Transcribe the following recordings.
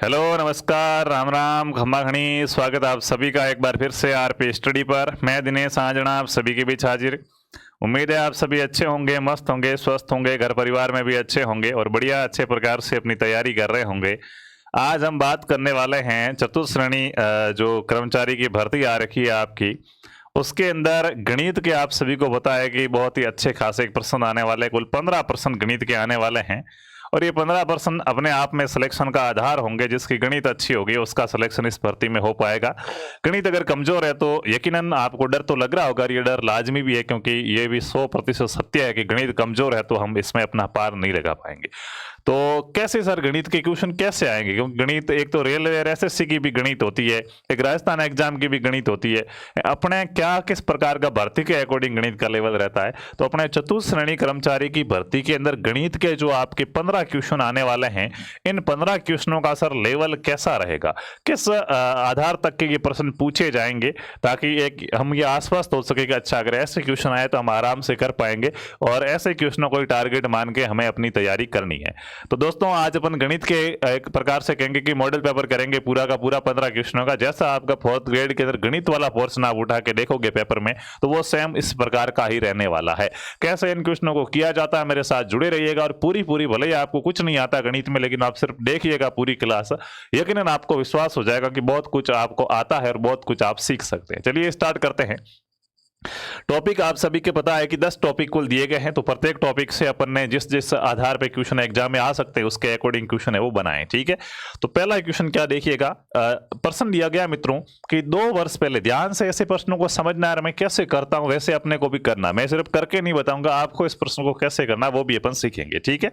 Hello, नमस्कार, राम राम, खम्मा खणी। स्वागत आप सभी का एक बार फिर से आरपी स्टडी पर। मैं दिनेश आंजना आप सभी के बीच हाजिर। उम्मीद है आप सभी अच्छे होंगे, मस्त होंगे, स्वस्थ होंगे, घर परिवार में भी अच्छे होंगे और बढ़िया अच्छे प्रकार से अपनी तैयारी कर रहे होंगे। आज हम बात करने वाले हैं चतुर्थ श्रेणी जो कर्मचारी की भर्ती आ रखी है आपकी, उसके अंदर गणित के आप सभी को पता है कि बहुत ही अच्छे खासे प्रश्न आने वाले, कुल 15% गणित के आने वाले हैं और ये 15% अपने आप में सिलेक्शन का आधार होंगे। जिसकी गणित अच्छी होगी उसका सिलेक्शन इस भर्ती में हो पाएगा। गणित अगर कमजोर है तो यकीनन आपको डर तो लग रहा होगा, ये डर लाजमी भी है क्योंकि ये भी 100% सत्य है कि गणित कमजोर है तो हम इसमें अपना पार नहीं लगा पाएंगे। तो कैसे सर गणित के क्वेश्चन कैसे आएंगे? क्योंकि गणित एक तो रेलवे और एसएससी की भी गणित होती है, एक राजस्थान एग्जाम की भी गणित होती है। अपने क्या किस प्रकार का भर्ती के अकॉर्डिंग गणित का लेवल रहता है, तो अपने चतुर्थ श्रेणी कर्मचारी की भर्ती के अंदर गणित के जो आपके 15 क्वेश्चन आने वाले हैं, इन 15 क्वेश्चनों का सर लेवल कैसा रहेगा, किस आधार तक के ये प्रश्न पूछे जाएंगे, ताकि एक हम ये आश्वस्त हो सके कि अच्छा अगर ऐसे क्वेश्चन आए तो हम आराम से कर पाएंगे और ऐसे क्वेश्चनों को टारगेट मान के हमें अपनी तैयारी करनी है। तो दोस्तों आज अपन गणित के एक प्रकार से कहेंगे कि मॉडल पेपर करेंगे पूरा का पूरा 15 क्वेश्चनों का। जैसा आपका 4th ग्रेड के अंदर गणित वाला पोर्शन आप उठा के देखोगे पेपर में तो वो सेम इस प्रकार का ही रहने वाला है। कैसे इन क्वेश्चनों को किया जाता है, मेरे साथ जुड़े रहिएगा और पूरी भले ही आपको कुछ नहीं आता गणित में, लेकिन आप सिर्फ देखिएगा पूरी क्लास, यकीनन आपको विश्वास हो जाएगा कि बहुत कुछ आपको आता है और बहुत कुछ आप सीख सकते हैं। चलिए स्टार्ट करते हैं। टॉपिक आप सभी के पता है कि 10 टॉपिक कुल दिए गए हैं, तो प्रत्येक टॉपिक से अपन ने जिस जिस आधार पे क्वेश्चन एग्जाम में आ सकते हैं उसके अकॉर्डिंग क्वेश्चन है वो बनाए। ठीक है, तो पहला क्वेश्चन क्या देखिएगा, प्रश्न दिया गया मित्रों कि 2 वर्ष पहले, ध्यान से ऐसे प्रश्नों को समझना है, मैं कैसे करता हूं वैसे अपने को भी करना। मैं सिर्फ करके नहीं बताऊंगा, आपको इस प्रश्न को कैसे करना वो भी अपन सीखेंगे। ठीक है,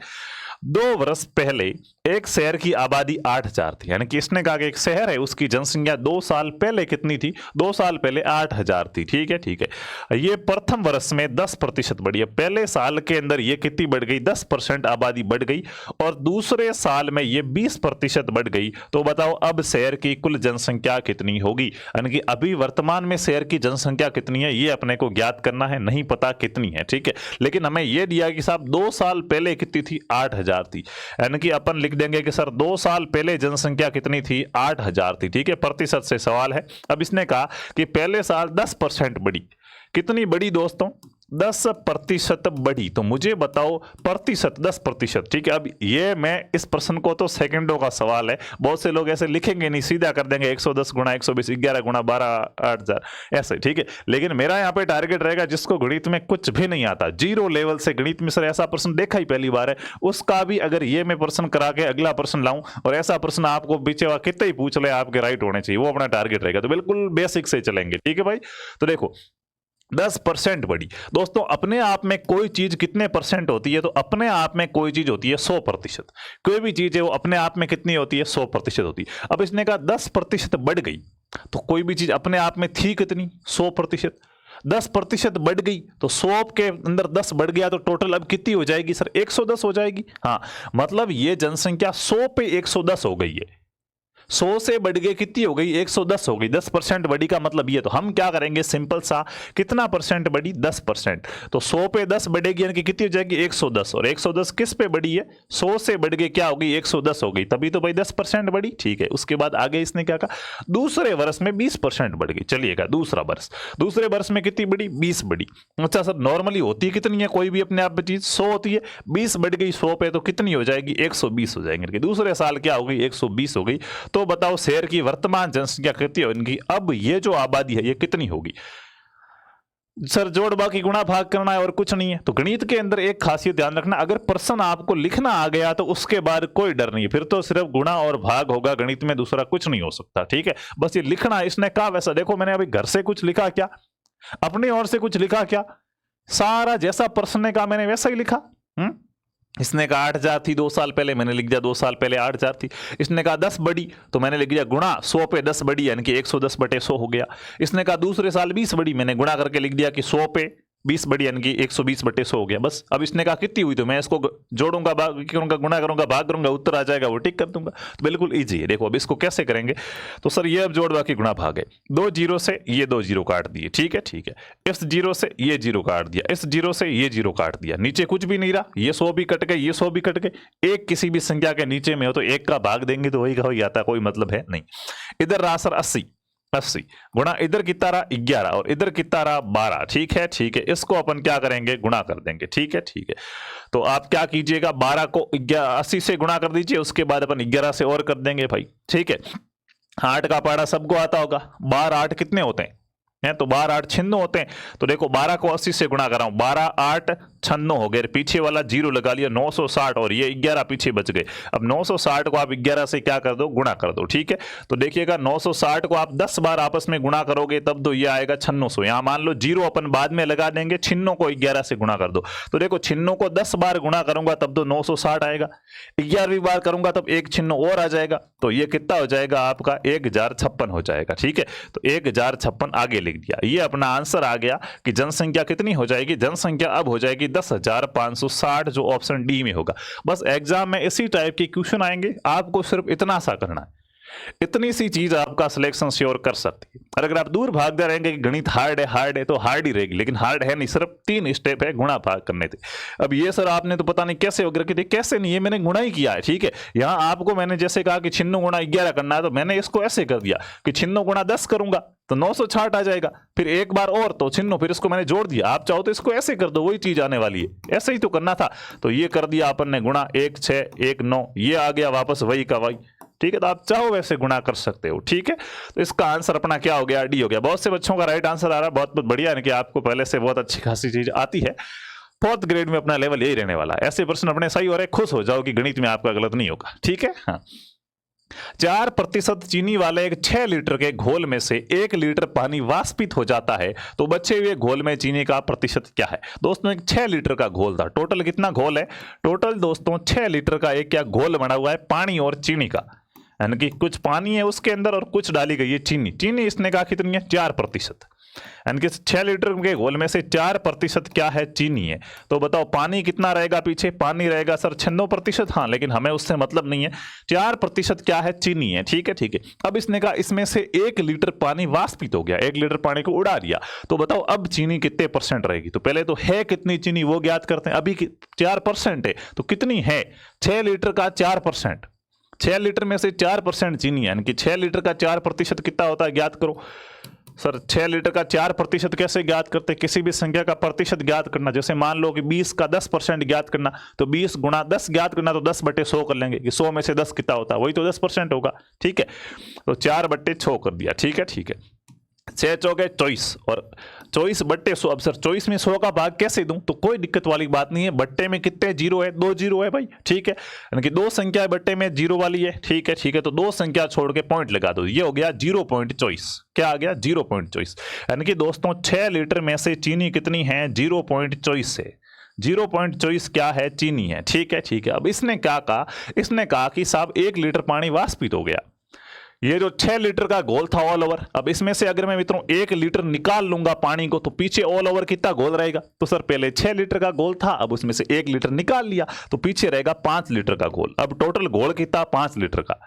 2 वर्ष पहले एक शहर की आबादी 8000 थी, यानी कि इसने कहा कि एक शहर है उसकी जनसंख्या 2 साल पहले कितनी थी? 2 साल पहले 8000 थी। ठीक है, ठीक है, ये प्रथम वर्ष में 10% बढ़ी है। पहले साल के अंदर ये कितनी बढ़ गई? 10% आबादी बढ़ गई और दूसरे साल में ये 20% बढ़ गई। तो बताओ अब शहर की कुल जनसंख्या कितनी होगी? यानी कि अभी वर्तमान में शहर की जनसंख्या कितनी है ये अपने को ज्ञात करना है, नहीं पता कितनी है। ठीक है, लेकिन हमें यह दिया कि साहब 2 साल पहले कितनी थी? 8000 थी। यानी कि अपन लिख देंगे कि सर 2 साल पहले जनसंख्या कितनी थी? 8000 थी। ठीक है, प्रतिशत से सवाल है। अब इसने कहा कि पहले साल 10% बढ़ी। कितनी बढ़ी दोस्तों? 10% बढ़ी। तो मुझे बताओ प्रतिशत, 10%। ठीक है, अब ये मैं इस प्रश्न को तो सेकंडों का सवाल है, बहुत से लोग ऐसे लिखेंगे नहीं, सीधा कर देंगे 110 गुणा 120, 11 गुणा 12, 8000 ऐसे। ठीक है, लेकिन मेरा यहाँ पे टारगेट रहेगा जिसको गणित में कुछ भी नहीं आता, जीरो लेवल से गणित में सर ऐसा प्रश्न देखा ही पहली बार है, उसका भी अगर ये मैं प्रश्न करा के अगला प्रश्न लाऊं और ऐसा प्रश्न आपको बीचे कितने ही पूछ ले आपके राइट होने चाहिए, वो अपना टारगेट रहेगा। तो बिल्कुल बेसिक से चलेंगे। ठीक है भाई, तो देखो 10% बढ़ी। दोस्तों अपने आप में कोई चीज कितने परसेंट होती है? तो अपने आप में कोई चीज होती है 100%। कोई भी चीज है वो अपने आप में कितनी होती है? 100% होती है। अब इसने कहा 10% बढ़ गई, तो कोई भी चीज अपने आप में थी कितनी? 100%। 10% बढ़ गई तो 100 के अंदर 10 बढ़ गया तो टोटल अब कितनी हो जाएगी सर? 110 हो जाएगी। हाँ, मतलब ये जनसंख्या 100 पे 110 हो गई है। 100 से बढ़ गई कितनी हो गई? 110 हो गई। 10% बढ़ी का मतलब ये, तो हम क्या करेंगे सिंपल सा, कितना परसेंट बढ़ी? 10%। तो 100 पे 10 बढ़ेगी यानी कि कितनी हो जाएगी? 110। और 110 किस पे बढ़ी है? 100 से बढ़ गई क्या हो गई? 110 हो गई, तभी तो भाई 10% बढ़ी। ठीक है, उसके बाद आगे इसने क्या कहा? दूसरे वर्ष में 20% बढ़ गई। चलिएगा दूसरा वर्ष, दूसरे वर्ष में कितनी बढ़ी? 20 बढ़ी। अच्छा सर नॉर्मली होती है कितनी है कोई भी अपने आप में चीज? 100 होती है, 20 बढ़ गई 100 पे तो कितनी हो जाएगी? 120 हो जाएंगे। दूसरे साल क्या हो गई? 120 हो गई। तो बताओ शहर की वर्तमान जनसंख्या कितनी होगी? अब ये जो आबादी है ये कितनी होगी? सर जोड़ बाकी गुणा भाग करना है और कुछ नहीं है। तो गणित के अंदर एक खासियत ध्यान रखना, अगर प्रश्न आपको लिखना आ गया तो उसके बाद कोई डर नहीं है, फिर तो सिर्फ गुणा और भाग होगा गणित में, दूसरा कुछ नहीं हो सकता। ठीक है, बस ये लिखना इसने कहा वैसा। देखो मैंने अभी घर से कुछ लिखा क्या, अपनी ओर से कुछ लिखा क्या? सारा जैसा प्रश्न ने कहा मैंने वैसा ही लिखा। इसने कहा 8000 थी 2 साल पहले, मैंने लिख दिया 2 साल पहले 8000 थी। इसने कहा 10 बढ़ी तो मैंने लिख दिया गुणा 100 पे 10 बढ़ी यानी कि 110 बटे 100 हो गया। इसने कहा दूसरे साल 20 बढ़ी, मैंने गुणा करके लिख दिया कि 100 पे 20 बड़ी यानी कि 120/100 हो गया। बस अब इसने कहा कितनी हुई, तो मैं इसको जोड़ूंगा, भाग करूंगा, गुणा करूंगा, भाग करूंगा, उत्तर आ जाएगा, वो टिक कर दूंगा। तो बिल्कुल ईजी है। देखो अब इसको कैसे करेंगे, तो सर ये अब जोड़ बाकी गुणा भाग है। 2 जीरो से ये 2 जीरो काट दिए, ठीक है ठीक है। इस जीरो से ये जीरो काट दिया, इस जीरो से ये जीरो काट दिया, नीचे कुछ भी नहीं रहा, ये 100 भी कट गए, ये 100 भी कट गए। एक किसी भी संख्या के नीचे में हो तो एक का भाग देंगे तो वही का वही आता, कोई मतलब है नहीं। इधर रहा सर 80 गुणा इधर कितना रहा 11 और इधर कितना रहा 12, ठीक है ठीक है। इसको अपन क्या करेंगे, गुणा कर देंगे, ठीक है ठीक है। तो आप क्या कीजिएगा, 12 को 80 से गुणा कर दीजिए, उसके बाद अपन 11 से और कर देंगे भाई, ठीक है। 8 का पाड़ा सबको आता होगा, 12 8 कितने होते हैं, तो 12 8 96 होते हैं। तो देखो 12 को 80 से गुणा कर रहा हूं, 12 8 96 हो गए, पीछे वाला जीरो लगा लिया, 960 और ये 11 पीछे बच गए। अब 960 को आप 11 से क्या कर दो, गुणा कर दो, ठीक है। तो देखिएगा 960 को आप 10 बार आपस में गुणा करोगे तब तो ये आएगा 9600। यहां मान लो जीरो अपन बाद में लगा देंगे, छिन्नों को 11 से गुणा कर दो। तो देखो छिन्नों को 10 बार गुणा करूंगा तब तो 960 आएगा, 11वीं बार करूंगा तब एक छिन्नो और आ जाएगा, तो ये कितना हो जाएगा आपका 1056 हो जाएगा, ठीक है। तो 1056 आगे लिख दिया, ये अपना आंसर आ गया कि जनसंख्या कितनी हो जाएगी, जनसंख्या अब हो जाएगी 10,560, जो ऑप्शन डी में होगा। बस एग्जाम में इसी टाइप के क्वेश्चन आएंगे, आपको सिर्फ इतना सा करना है, इतनी सी चीज आपका सिलेक्शन श्योर कर सकती है। और अगर आप दूर भागते रहेंगे कि गणित हार्ड है तो हार्ड ही रहेगी, लेकिन हार्ड है नहीं, सिर्फ 3 स्टेप है गुणा भाग करने थे। अब ये सर आपने तो पता नहीं कैसे वगैरह की थी, कैसे नहीं, ये मैंने गुणा ही किया है, ठीक है। यहां आपको मैंने जैसे कहा कि 96 गुणा 11 करना है, तो मैंने इसको ऐसे कर दिया कि 96 गुणा 10 करूंगा तो 960 आ जाएगा, फिर एक बार और तो 96, फिर इसको मैंने जोड़ दिया। आप चाहो तो इसको ऐसे कर दो, वही चीज आने वाली है, ऐसे ही तो करना था। तो ये कर दिया अपन ने गुणा, 1 6 1 9, ये आ गया वापस वही का वही, ठीक है। तो आप चाहो वैसे गुणा कर सकते हो, ठीक है। तो इसका आंसर अपना क्या हो गया, डी हो गया। बहुत से बच्चों का राइट आंसर आ रहा है, बहुत बहुत बढ़िया है कि आपको पहले से बहुत अच्छी खासी चीज आती है। 4th ग्रेड में अपना लेवल यही रहने वाला है, ऐसे प्रश्न अपने सही हो रहे, खुश हो जाओ कि गणित में आपका गलत नहीं होगा, ठीक है। हाँ, 4% चीनी वाले एक 6 लीटर के घोल में से 1 लीटर पानी वाष्पित हो जाता है, तो बचे हुए घोल में चीनी का प्रतिशत क्या है। दोस्तों एक 6 लीटर का घोल था, टोटल कितना घोल है, टोटल दोस्तों 6 लीटर का एक क्या घोल बना हुआ है पानी और चीनी का, यानी कि कुछ पानी है उसके अंदर और कुछ डाली गई है चीनी। चीनी इसने कहा कितनी है, 4%, यानी कि 6 लीटर के घोल में से 4% क्या है, चीनी है। तो बताओ पानी कितना रहेगा पीछे, पानी रहेगा सर 96%, हाँ, लेकिन हमें उससे मतलब नहीं है, 4% क्या है, चीनी है, ठीक है ठीक है। अब इसने कहा इसमें से 1 लीटर पानी वाष्पित हो गया, 1 लीटर पानी को उड़ा दिया, तो बताओ अब चीनी कितने % रहेगी। तो पहले तो है कितनी चीनी वो ज्ञात करते हैं, अभी 4% है तो कितनी है, 6 लीटर का 4%, 6 लीटर में से 4% चीनी है, यानी कि 6 लीटर का 4% कितना होता है, ज्ञात करो। सर 6 लीटर का 4% कैसे ज्ञात करते हैं, किसी भी संख्या का प्रतिशत ज्ञात करना, जैसे मान लो कि 20 का 10% ज्ञात करना, तो 20 गुणा 10 ज्ञात करना, तो 10/100 कर लेंगे कि 100 में से 10 कितना होता है, वही तो 10% होगा, ठीक है। तो 4/100 कर दिया, ठीक है ठीक है। 6 चौके 24 और 24/100। अब सर 24 में 100 का भाग कैसे दूं, तो कोई दिक्कत वाली बात नहीं है, बट्टे में कितने जीरो है, 2 जीरो है भाई, ठीक है, यानी कि 2 संख्या बट्टे में जीरो वाली है, ठीक है ठीक है। तो 2 संख्या छोड़ के पॉइंट लगा दो, ये हो गया 0.24, क्या आ गया 0.24, यानी कि दोस्तों 6 लीटर में से चीनी कितनी है, 0.24 से 0.24 क्या है, चीनी है, ठीक है ठीक है। अब इसने क्या कहा, इसने कहा कि साहब 1 लीटर पानी वाष्पित हो गया, ये जो 6 लीटर का घोल था ऑल ओवर, अब इसमें से अगर मैं मित्रों 1 लीटर निकाल लूंगा पानी को, तो पीछे ऑल ओवर कितना घोल रहेगा, तो सर पहले 6 लीटर का घोल था, अब उसमें से 1 लीटर निकाल लिया तो पीछे रहेगा 5 लीटर का घोल। अब टोटल घोल कितना, 5 लीटर का।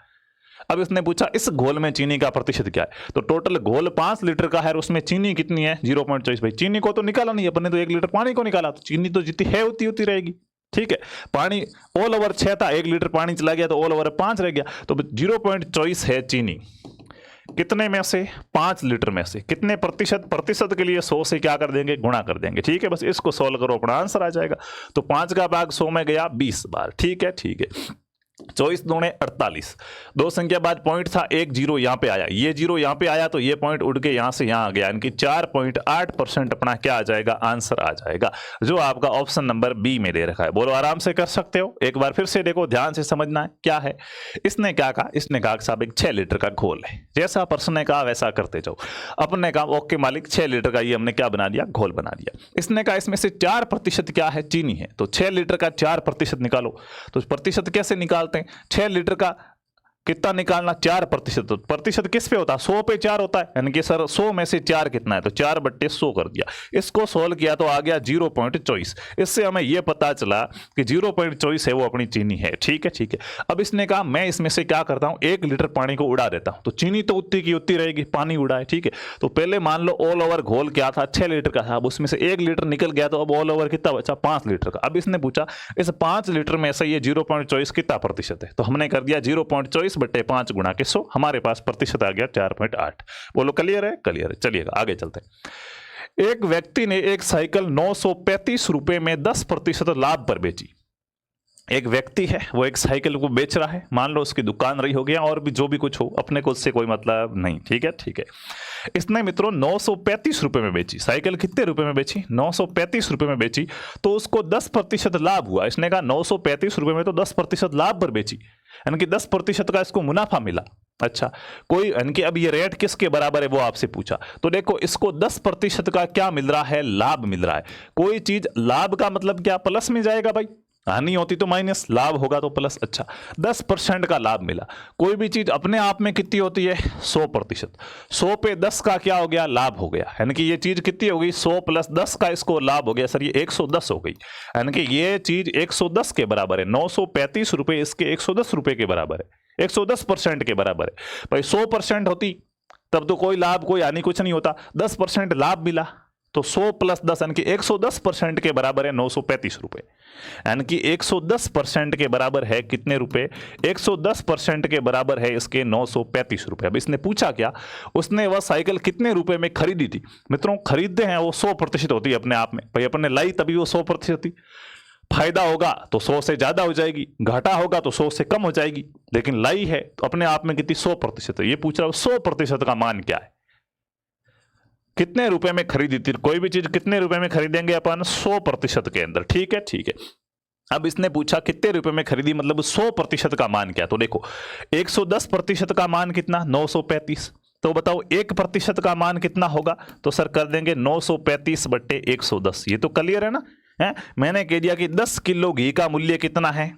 अब इसने पूछा इस घोल में चीनी का प्रतिशत क्या है, तो टोटल घोल 5 लीटर का है और उसमें चीनी कितनी है, 0.24। भाई चीनी को तो निकाला नहीं, अपन ने तो 1 लीटर पानी को निकाला, तो चीनी तो जितनी है उतनी होती रहेगी, ठीक है। पानी ऑल ओवर 6 था, 1 लीटर पानी चला गया तो ऑल ओवर 5 रह गया, तो 0.24 है चीनी, कितने में से, 5 लीटर में से, कितने प्रतिशत के लिए 100 से क्या कर देंगे, गुणा कर देंगे, ठीक है। बस इसको सोल्व करो, अपना आंसर आ जाएगा। तो 5 का भाग 100 में गया 20 बार, ठीक है ठीक है। 24 दूने 48, 2 संख्या बाद पॉइंट था, 1 जीरो यहां पे आया, ये जीरो यहां पे आया, तो ये पॉइंट उड़ के यहां से यहां आ गया, यानी कि 4.8% अपना क्या आ जाएगा, आंसर आ जाएगा, जो आपका ऑप्शन नंबर बी में दे रखा है। बोलो आराम से कर सकते हो, एक बार फिर से देखो, ध्यान से समझना है क्या है। इसने क्या कहा, इसने कहा साहब एक 6 लीटर का घोल है, जैसा पर्सन ने कहा वैसा करते जाओ। अपने कहा ओके मालिक 6 लीटर का ये हमने क्या बना दिया, घोल बना दिया। इसने कहा इसमें से 4% क्या है, चीनी है, तो 6 लीटर का 4% निकालो। तो प्रतिशत कैसे निकालते हैं, 6 लीटर का कितना निकालना, 4%। प्रतिशत किस पे होता है, 100 पे 4 होता है, यानी कि सर 100 में से 4 कितना है, तो 4/100 कर दिया। इसको सोल्व किया तो आ गया 0.24। इससे हमें यह पता चला कि 0.24 है वो अपनी चीनी है। ठीक है, ठीक है। अब इसने कहा मैं इसमें से क्या करता हूं, 1 लीटर पानी को उड़ा देता हूं, तो चीनी तो उतनी की उतनी रहेगी, पानी उड़ा है। ठीक है, तो पहले मान लो ऑल ओवर घोल क्या था, 6 लीटर का था, अब उसमें से 1 लीटर निकल गया, तो अब ऑल ओवर कितना बचा, 5 लीटर का। अब इसने पूछा इस 5 लीटर में से ये 0.24 कितना प्रतिशत है, तो हमने कर दिया 0.24/5 गुणा के 100, हमारे पास प्रतिशत आ गया 4.8। बोलो क्लियर है, क्लियर है। चलिए आगे चलते हैं। एक व्यक्ति ने एक साइकिल 935 रुपए में 10% लाभ पर बेची। एक व्यक्ति है, वो एक साइकिल को बेच रहा है, मान लो उसकी दुकान रही हो गया और भी जो भी कुछ हो, अपने को उससे कोई मतलब नहीं। ठीक है, ठीक है। इसने मित्रों 935 रुपए में बेची साइकिल। कितने रुपए में बेची, 935 रुपए में बेची, तो उसको 10% लाभ हुआ। इसने कहा 935 रुपए में तो 10% लाभ पर बेची, यानी कि 10% का इसको मुनाफा मिला। अच्छा, कोई यानी कि अब ये रेट किसके बराबर है वो आपसे पूछा, तो देखो इसको 10% का क्या मिल रहा है, लाभ मिल रहा है। कोई चीज लाभ का मतलब क्या, प्लस में जाएगा भाई, हानि होती तो माइनस, लाभ होगा तो प्लस। अच्छा, 10% का लाभ मिला। कोई भी चीज अपने आप में कितनी होती है, 100%। 100 पे 10 का क्या हो गया, लाभ हो गया, यानी कि ये चीज कितनी हो गई, 100 + 10 का इसको लाभ हो गया। सर ये 110 हो गई, यानी कि ये चीज 110 के बराबर है। 935 रुपए इसके 110 रुपए के बराबर है, 110% के बराबर है। भाई 100% होती तब तो कोई लाभ कोई हानि कुछ नहीं होता, 10% लाभ मिला, तो 100 + 10 यानी कि 110% के बराबर है 935 रुपए, यानी कि 110% के बराबर है कितने रुपए, 110% के बराबर है इसके 935 रुपए। अब इसने पूछा क्या, उसने वह साइकिल कितने रुपए में खरीदी थी। मित्रों खरीदते हैं वो 100% होती है अपने आप में, भाई अपने लाई तभी वो 100% थी। फायदा होगा तो 100 से ज्यादा हो जाएगी, घाटा होगा तो 100 से कम हो जाएगी, लेकिन लाई है तो अपने आप में कितनी, 100% है। ये पूछ रहा हूं 100% का मान क्या है, कितने रुपए में खरीदी थी। कोई भी चीज कितने रुपए में खरीदेंगे अपन, 100% के अंदर। ठीक है, ठीक है। अब इसने पूछा कितने रुपए में खरीदी, मतलब 100% का मान क्या, तो देखो 110% का मान कितना, 935, तो बताओ 1% का मान कितना होगा, तो सर कर देंगे 935/110। ये तो क्लियर है ना, है? मैंने कह दिया कि 10 किलो घी का मूल्य कितना है,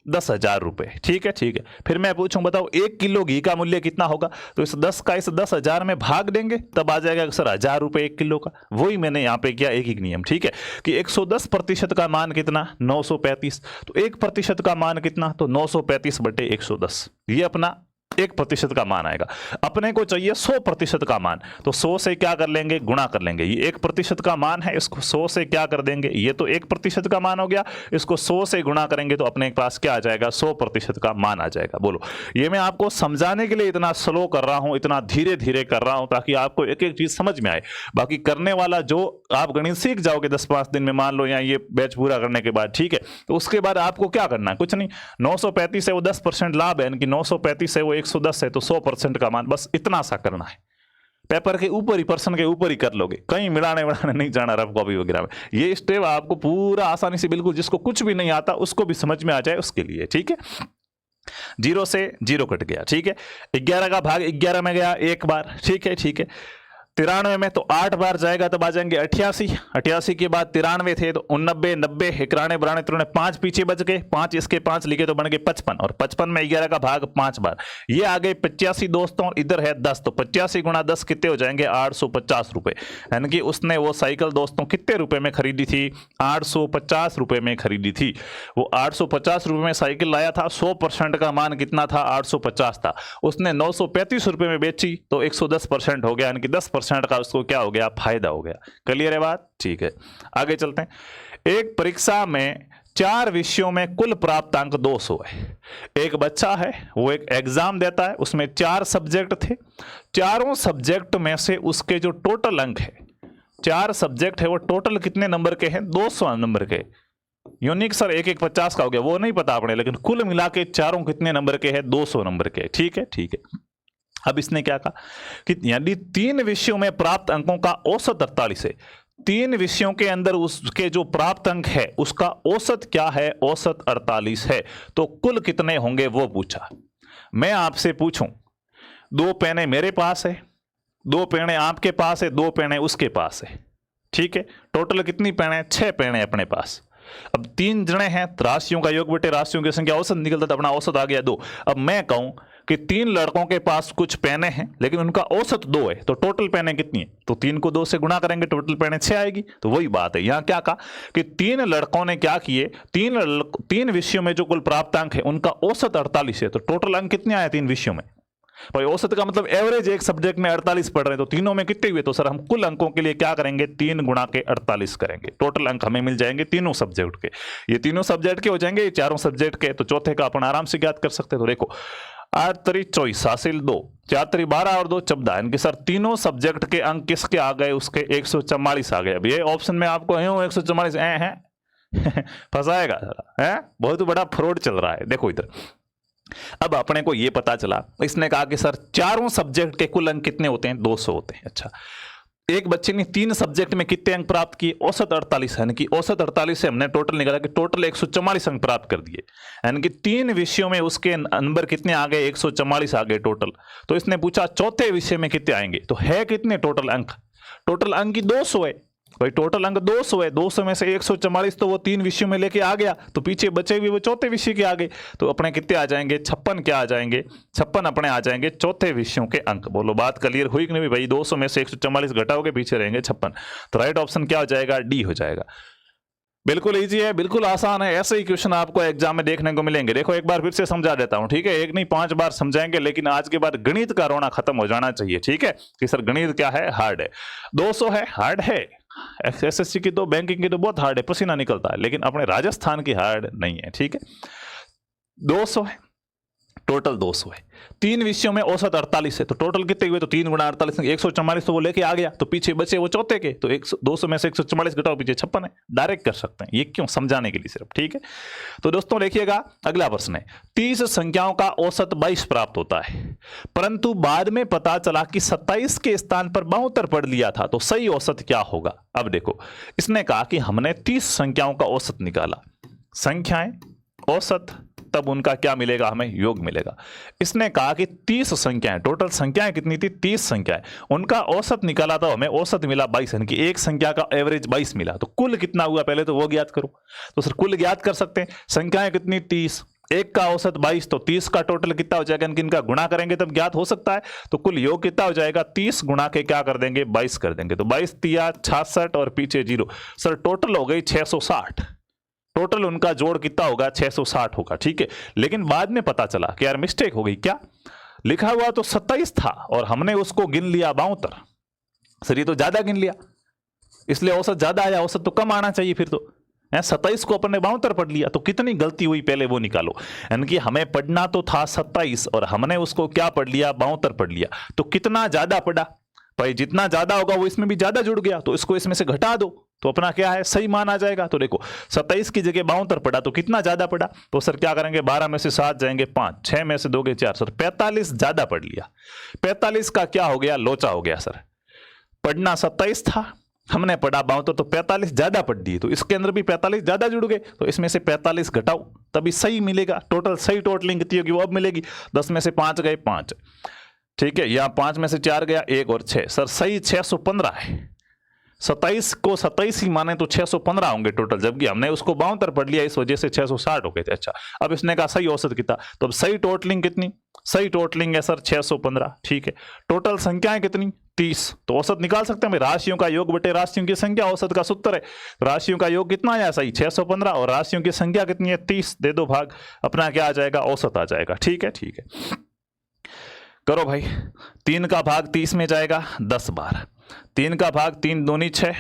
10,000 रुपए। ठीक है, ठीक है। फिर मैं पूछूं बताओ 1 किलो घी का मूल्य कितना होगा, तो इस 10 का इस 10,000 में भाग देंगे, तब आ जाएगा सर 1,000 रुपए 1 किलो का। वही मैंने यहाँ पे किया, एक ही नियम। ठीक है, कि 110% का मान कितना, 935, तो 1% का मान कितना, तो 935/110। ये अपना 1% का मान आएगा। अपने को चाहिए 100% का मान, तो 100 से क्या कर लेंगे, गुणा कर लेंगे। ये 1% का मान है, इसको 100 से क्या कर देंगे, ये तो 1% का मान हो गया, इसको 100 से गुणा करेंगे तो अपने पास क्या आ जाएगा, 100% का मान आ जाएगा। बोलो, ये मैं आपको समझाने के लिए इतना स्लो कर रहा हूं, इतना धीरे धीरे कर रहा हूं, ताकि आपको एक एक चीज समझ में आए। बाकी करने वाला जो आप गणित सीख जाओगे 10-5 दिन में, मान लो, या ये बैच पूरा करने के बाद, ठीक है, तो उसके बाद आपको क्या करना है, कुछ नहीं। 935 है वो 10% लाभ है, यानी कि 935 है वो 110 है, तो 100% का मान, बस इतना सा करना है। पेपर के ऊपर ही, पर्सन के ऊपर ही कर लोगे, कहीं मिलाने मिलाने नहीं जाना रफ कॉपी वगैरह में। ये स्टेप आपको पूरा आसानी से, बिल्कुल जिसको कुछ भी नहीं आता उसको भी समझ में आ जाए उसके लिए। ठीक है, 0 से 0 कट गया। ठीक है, 11 का भाग 11 में गया एक बार। ठीक है, ठीक है। 93 में तो 8 बार जाएगा, तब आ जाएंगे 88। 88 के बाद 93 थे तो 89, 90, 91, 92, 93, 5 पीछे बच गए, 5 इसके 5 लिखे तो बन गए 55, और 55 में 11 का भाग 5 बार, ये आ गए 85 दोस्तों, और इधर है 10, तो 85 × 10 कितने हो जाएंगे, 850 रुपए। यानी कि उसने वो साइकिल दोस्तों कितने रुपए में खरीदी थी, 850 रुपए में खरीदी थी। वो 850 रुपए में साइकिल लाया था, 100% का मान कितना था, 850 था। उसने 935 रुपए में बेची तो 110% हो गया, यानी कि 10% का उसको क्या हो गया, फायदा हो गया। क्लियर है बात, ठीक है। आगे चलते हैं। एक परीक्षा में 4 विषयों में कुल प्राप्त अंक 200 है। एक बच्चा है, वो एक एग्जाम देता है, उसमें 4 सब्जेक्ट थे, चारों सब्जेक्ट में से उसके जो टोटल अंक है, 4 सब्जेक्ट है, वो टोटल कितने नंबर के हैं, 200 नंबर के। यूनिक सर 1-1 50 का हो गया, वो नहीं पता आपने, लेकिन कुल मिला के चारों कितने नंबर के हैं, 200 नंबर के। ठीक है, ठीक है। अब इसने क्या कहा कि यदि 3 विषयों में प्राप्त अंकों का औसत 48 है, 3 विषयों के अंदर उसके जो प्राप्त अंक है उसका औसत क्या है, औसत 48 है, तो कुल कितने होंगे वो पूछा। मैं आपसे पूछूं, 2 पेने मेरे पास है, 2 पेने आपके पास है, 2 पेने उसके पास है। ठीक है, टोटल कितनी पेने, 6 पेने अपने पास। अब 3 जने हैं, राशियों का योग बटे राशियों की संख्या औसत निकलता था, अपना औसत आ गया 2। अब मैं कहूं कि 3 लड़कों के पास कुछ पेने हैं लेकिन उनका औसत 2 है, तो टोटल पेने कितनी है? तो 3 को 2 से गुणा करेंगे, टोटल पेने 6 आएगी। तो वही बात है, यहां क्या कहा कि 3 लड़कों ने क्या किए, 3 विषयों में जो कुल प्राप्त अंक है उनका औसत 48 है। तो टोटल अंक कितने आए 3 विषयों में? भाई औसत का मतलब एवरेज एक सब्जेक्ट में 48 पढ़ रहे हैं, तो तीनों में कितने हुए? तो सर हम कुल अंकों के लिए क्या करेंगे, 3 गुणा के 48 करेंगे। टोटल अंक हमें मिल जाएंगे तीनों सब्जेक्ट के। ये तीनों सब्जेक्ट के हो जाएंगे, ये चारों सब्जेक्ट के, तो चौथे का अपन आराम से ज्ञात कर सकते हैं। तो देखो 8 3 24 हासिल 2, 4 3 12 और 2 14, यानी कि सर तीनों सब्जेक्ट के अंक किसके आ गए? उसके 144 आ गए। अब ये ऑप्शन में आपको है 144 है फंसाएगा है, बहुत बड़ा फ्रॉड चल रहा है। देखो इधर, अब अपने को यह पता चला, इसने कहा कि सर चारों सब्जेक्ट के कुल अंक कितने होते हैं? 200 होते हैं। अच्छा, एक बच्चे ने 3 सब्जेक्ट में कितने अंक प्राप्त किए? औसत 48, यानी कि औसत 48 से हमने टोटल निकाला कि टोटल 144 अंक प्राप्त कर दिए, यानी कि 3 विषयों में उसके नंबर कितने आ गए? 144 आ गए टोटल। तो इसने पूछा चौथे विषय में कितने आएंगे, तो है कितने टोटल अंक? टोटल अंक की 200 है भाई, टोटल अंक 200 है। 200 में से 144 तो वो 3 विषयों में लेके आ गया, तो पीछे बचे हुए वो चौथे विषय के आ गए। तो अपने कितने आ जाएंगे? 56 क्या आ जाएंगे? 56 अपने आ जाएंगे चौथे विषयों के अंक। बोलो बात क्लियर हुई कि नहीं भाई? 200 में से 144 घटाओगे, पीछे रहेंगे 56। तो राइट ऑप्शन क्या हो जाएगा? डी हो जाएगा। बिल्कुल इजी है, बिल्कुल आसान है। ऐसे ही क्वेश्चन आपको एग्जाम में देखने को मिलेंगे। देखो एक बार फिर से समझा देता हूं, ठीक है? एक नहीं 5 बार समझाएंगे, लेकिन आज के बाद गणित का रोना खत्म हो जाना चाहिए, ठीक है? कि सर गणित क्या है? हार्ड है। 200 है, हार्ड है। एसएससी की तो, बैंकिंग की तो बहुत हार्ड है, पसीना निकलता है, लेकिन अपने राजस्थान की हार्ड नहीं है, ठीक है? 200 है, टोटल 200 है। 3 विषयों में औसत 48 है, तो टोटल कितने हुए? तो 3 गुणा 48, 144 तो वो लेके आ गया, तो पीछे बचे वो चौथे के, तो 200 में से 144 घटाओ, पीछे 56 है। डायरेक्ट कर सकते हैं, ये क्यों? समझाने के लिए सिर्फ, ठीक है? तो दोस्तों देखिएगा, अगला प्रश्न है, 30 संख्याओं का औसत 22 प्राप्त होता है, परंतु बाद में पता चला कि 27 के स्थान पर 72 पढ़ लिया था, तो सही औसत क्या होगा? अब देखो, इसने कहा कि हमने 30 संख्याओं का औसत निकाला, संख्याएं औसत, तब उनका क्या मिलेगा? हमें योग मिलेगा। इसने कहा कि 30 संख्याएं, टोटल संख्याएं कितनी थी? 30 संख्याएं, उनका औसत निकाला तो हमें औसत मिला 22, यानी कि एक संख्या का एवरेज 22 मिला। तो कुल कितना हुआ पहले तो वो ज्ञात करो। तो सर कुल ज्ञात कर सकते हैं, संख्याएं कितनी? 30, एक का औसत 22, तो 30 का टोटल कितना हो जाएगा? इनका गुणा करेंगे तब ज्ञात हो सकता है। तो कुल योग कितना हो जाएगा? 30 गुणा के क्या कर देंगे? 22 कर देंगे। तो 22 तिया 66 और पीछे 0, सर टोटल हो गई 660। टोटल उनका जोड़ कितना होगा? 660 होगा, ठीक है? लेकिन बाद में पता चला कि यार मिस्टेक हो गई। क्या लिखा हुआ? तो 27 था और हमने उसको गिन लिया 72। सर ये तो ज्यादा गिन लिया, इसलिए औसत ज्यादा आया, औसत तो कम आना चाहिए फिर तो। 27 को अपन ने 72 पढ़ लिया, तो कितनी गलती हुई पहले वो निकालो। यानी कि हमें पढ़ना तो था 27 और हमने उसको क्या पढ़ लिया? 72 पढ़ लिया। तो कितना ज्यादा पढ़ा भाई? जितना ज्यादा होगा वो इसमें भी ज्यादा जुड़ गया, तो इसको इसमें से घटा दो, तो अपना क्या है? सही मान आ जाएगा। तो देखो 27 की जगह 72 पड़ा, तो कितना ज्यादा पड़ा? तो सर क्या करेंगे? 12 में से 7 जाएंगे 5, 6 में से 2 गए 4, सर 45 ज्यादा पढ़ लिया। 45 का क्या हो गया? लोचा हो गया। सर पढ़ना 27 था, हमने पढ़ा 72, तो 45 ज्यादा पढ़ दिए, तो इसके अंदर भी 45 ज्यादा जुड़ गए, तो इसमें से 45 घटाओ तभी सही मिलेगा। टोटल सही टोटलिंग कितनी होगी वो अब मिलेगी। 10 में से 5 गए 5, ठीक है? यहां 5 में से 4 गया 1 और 6, सर सही 615 है। 27 को 27 ही माने तो 615 होंगे टोटल, जबकि हमने उसको 72 पढ़ लिया, इस वजह से 660 हो गए थे। अच्छा, अब इसने कहा सही औसत कितना, तो अब सही टोटलिंग कितनी? सही टोटलिंग है सर 615, ठीक है? टोटल संख्याएं कितनी? 30, तो औसत निकाल सकते हैं। राशियों का योग बटे राशियों की संख्या औसत का सूत्र है। राशियों का योग कितना आया? सही 615, और राशियों की संख्या कितनी है? 30, दे दो भाग, अपना क्या आ जाएगा? औसत आ जाएगा, ठीक है? ठीक है, करो भाई। 3 का भाग 30 में जाएगा 10 बार, 3 का भाग 3 दूनी 6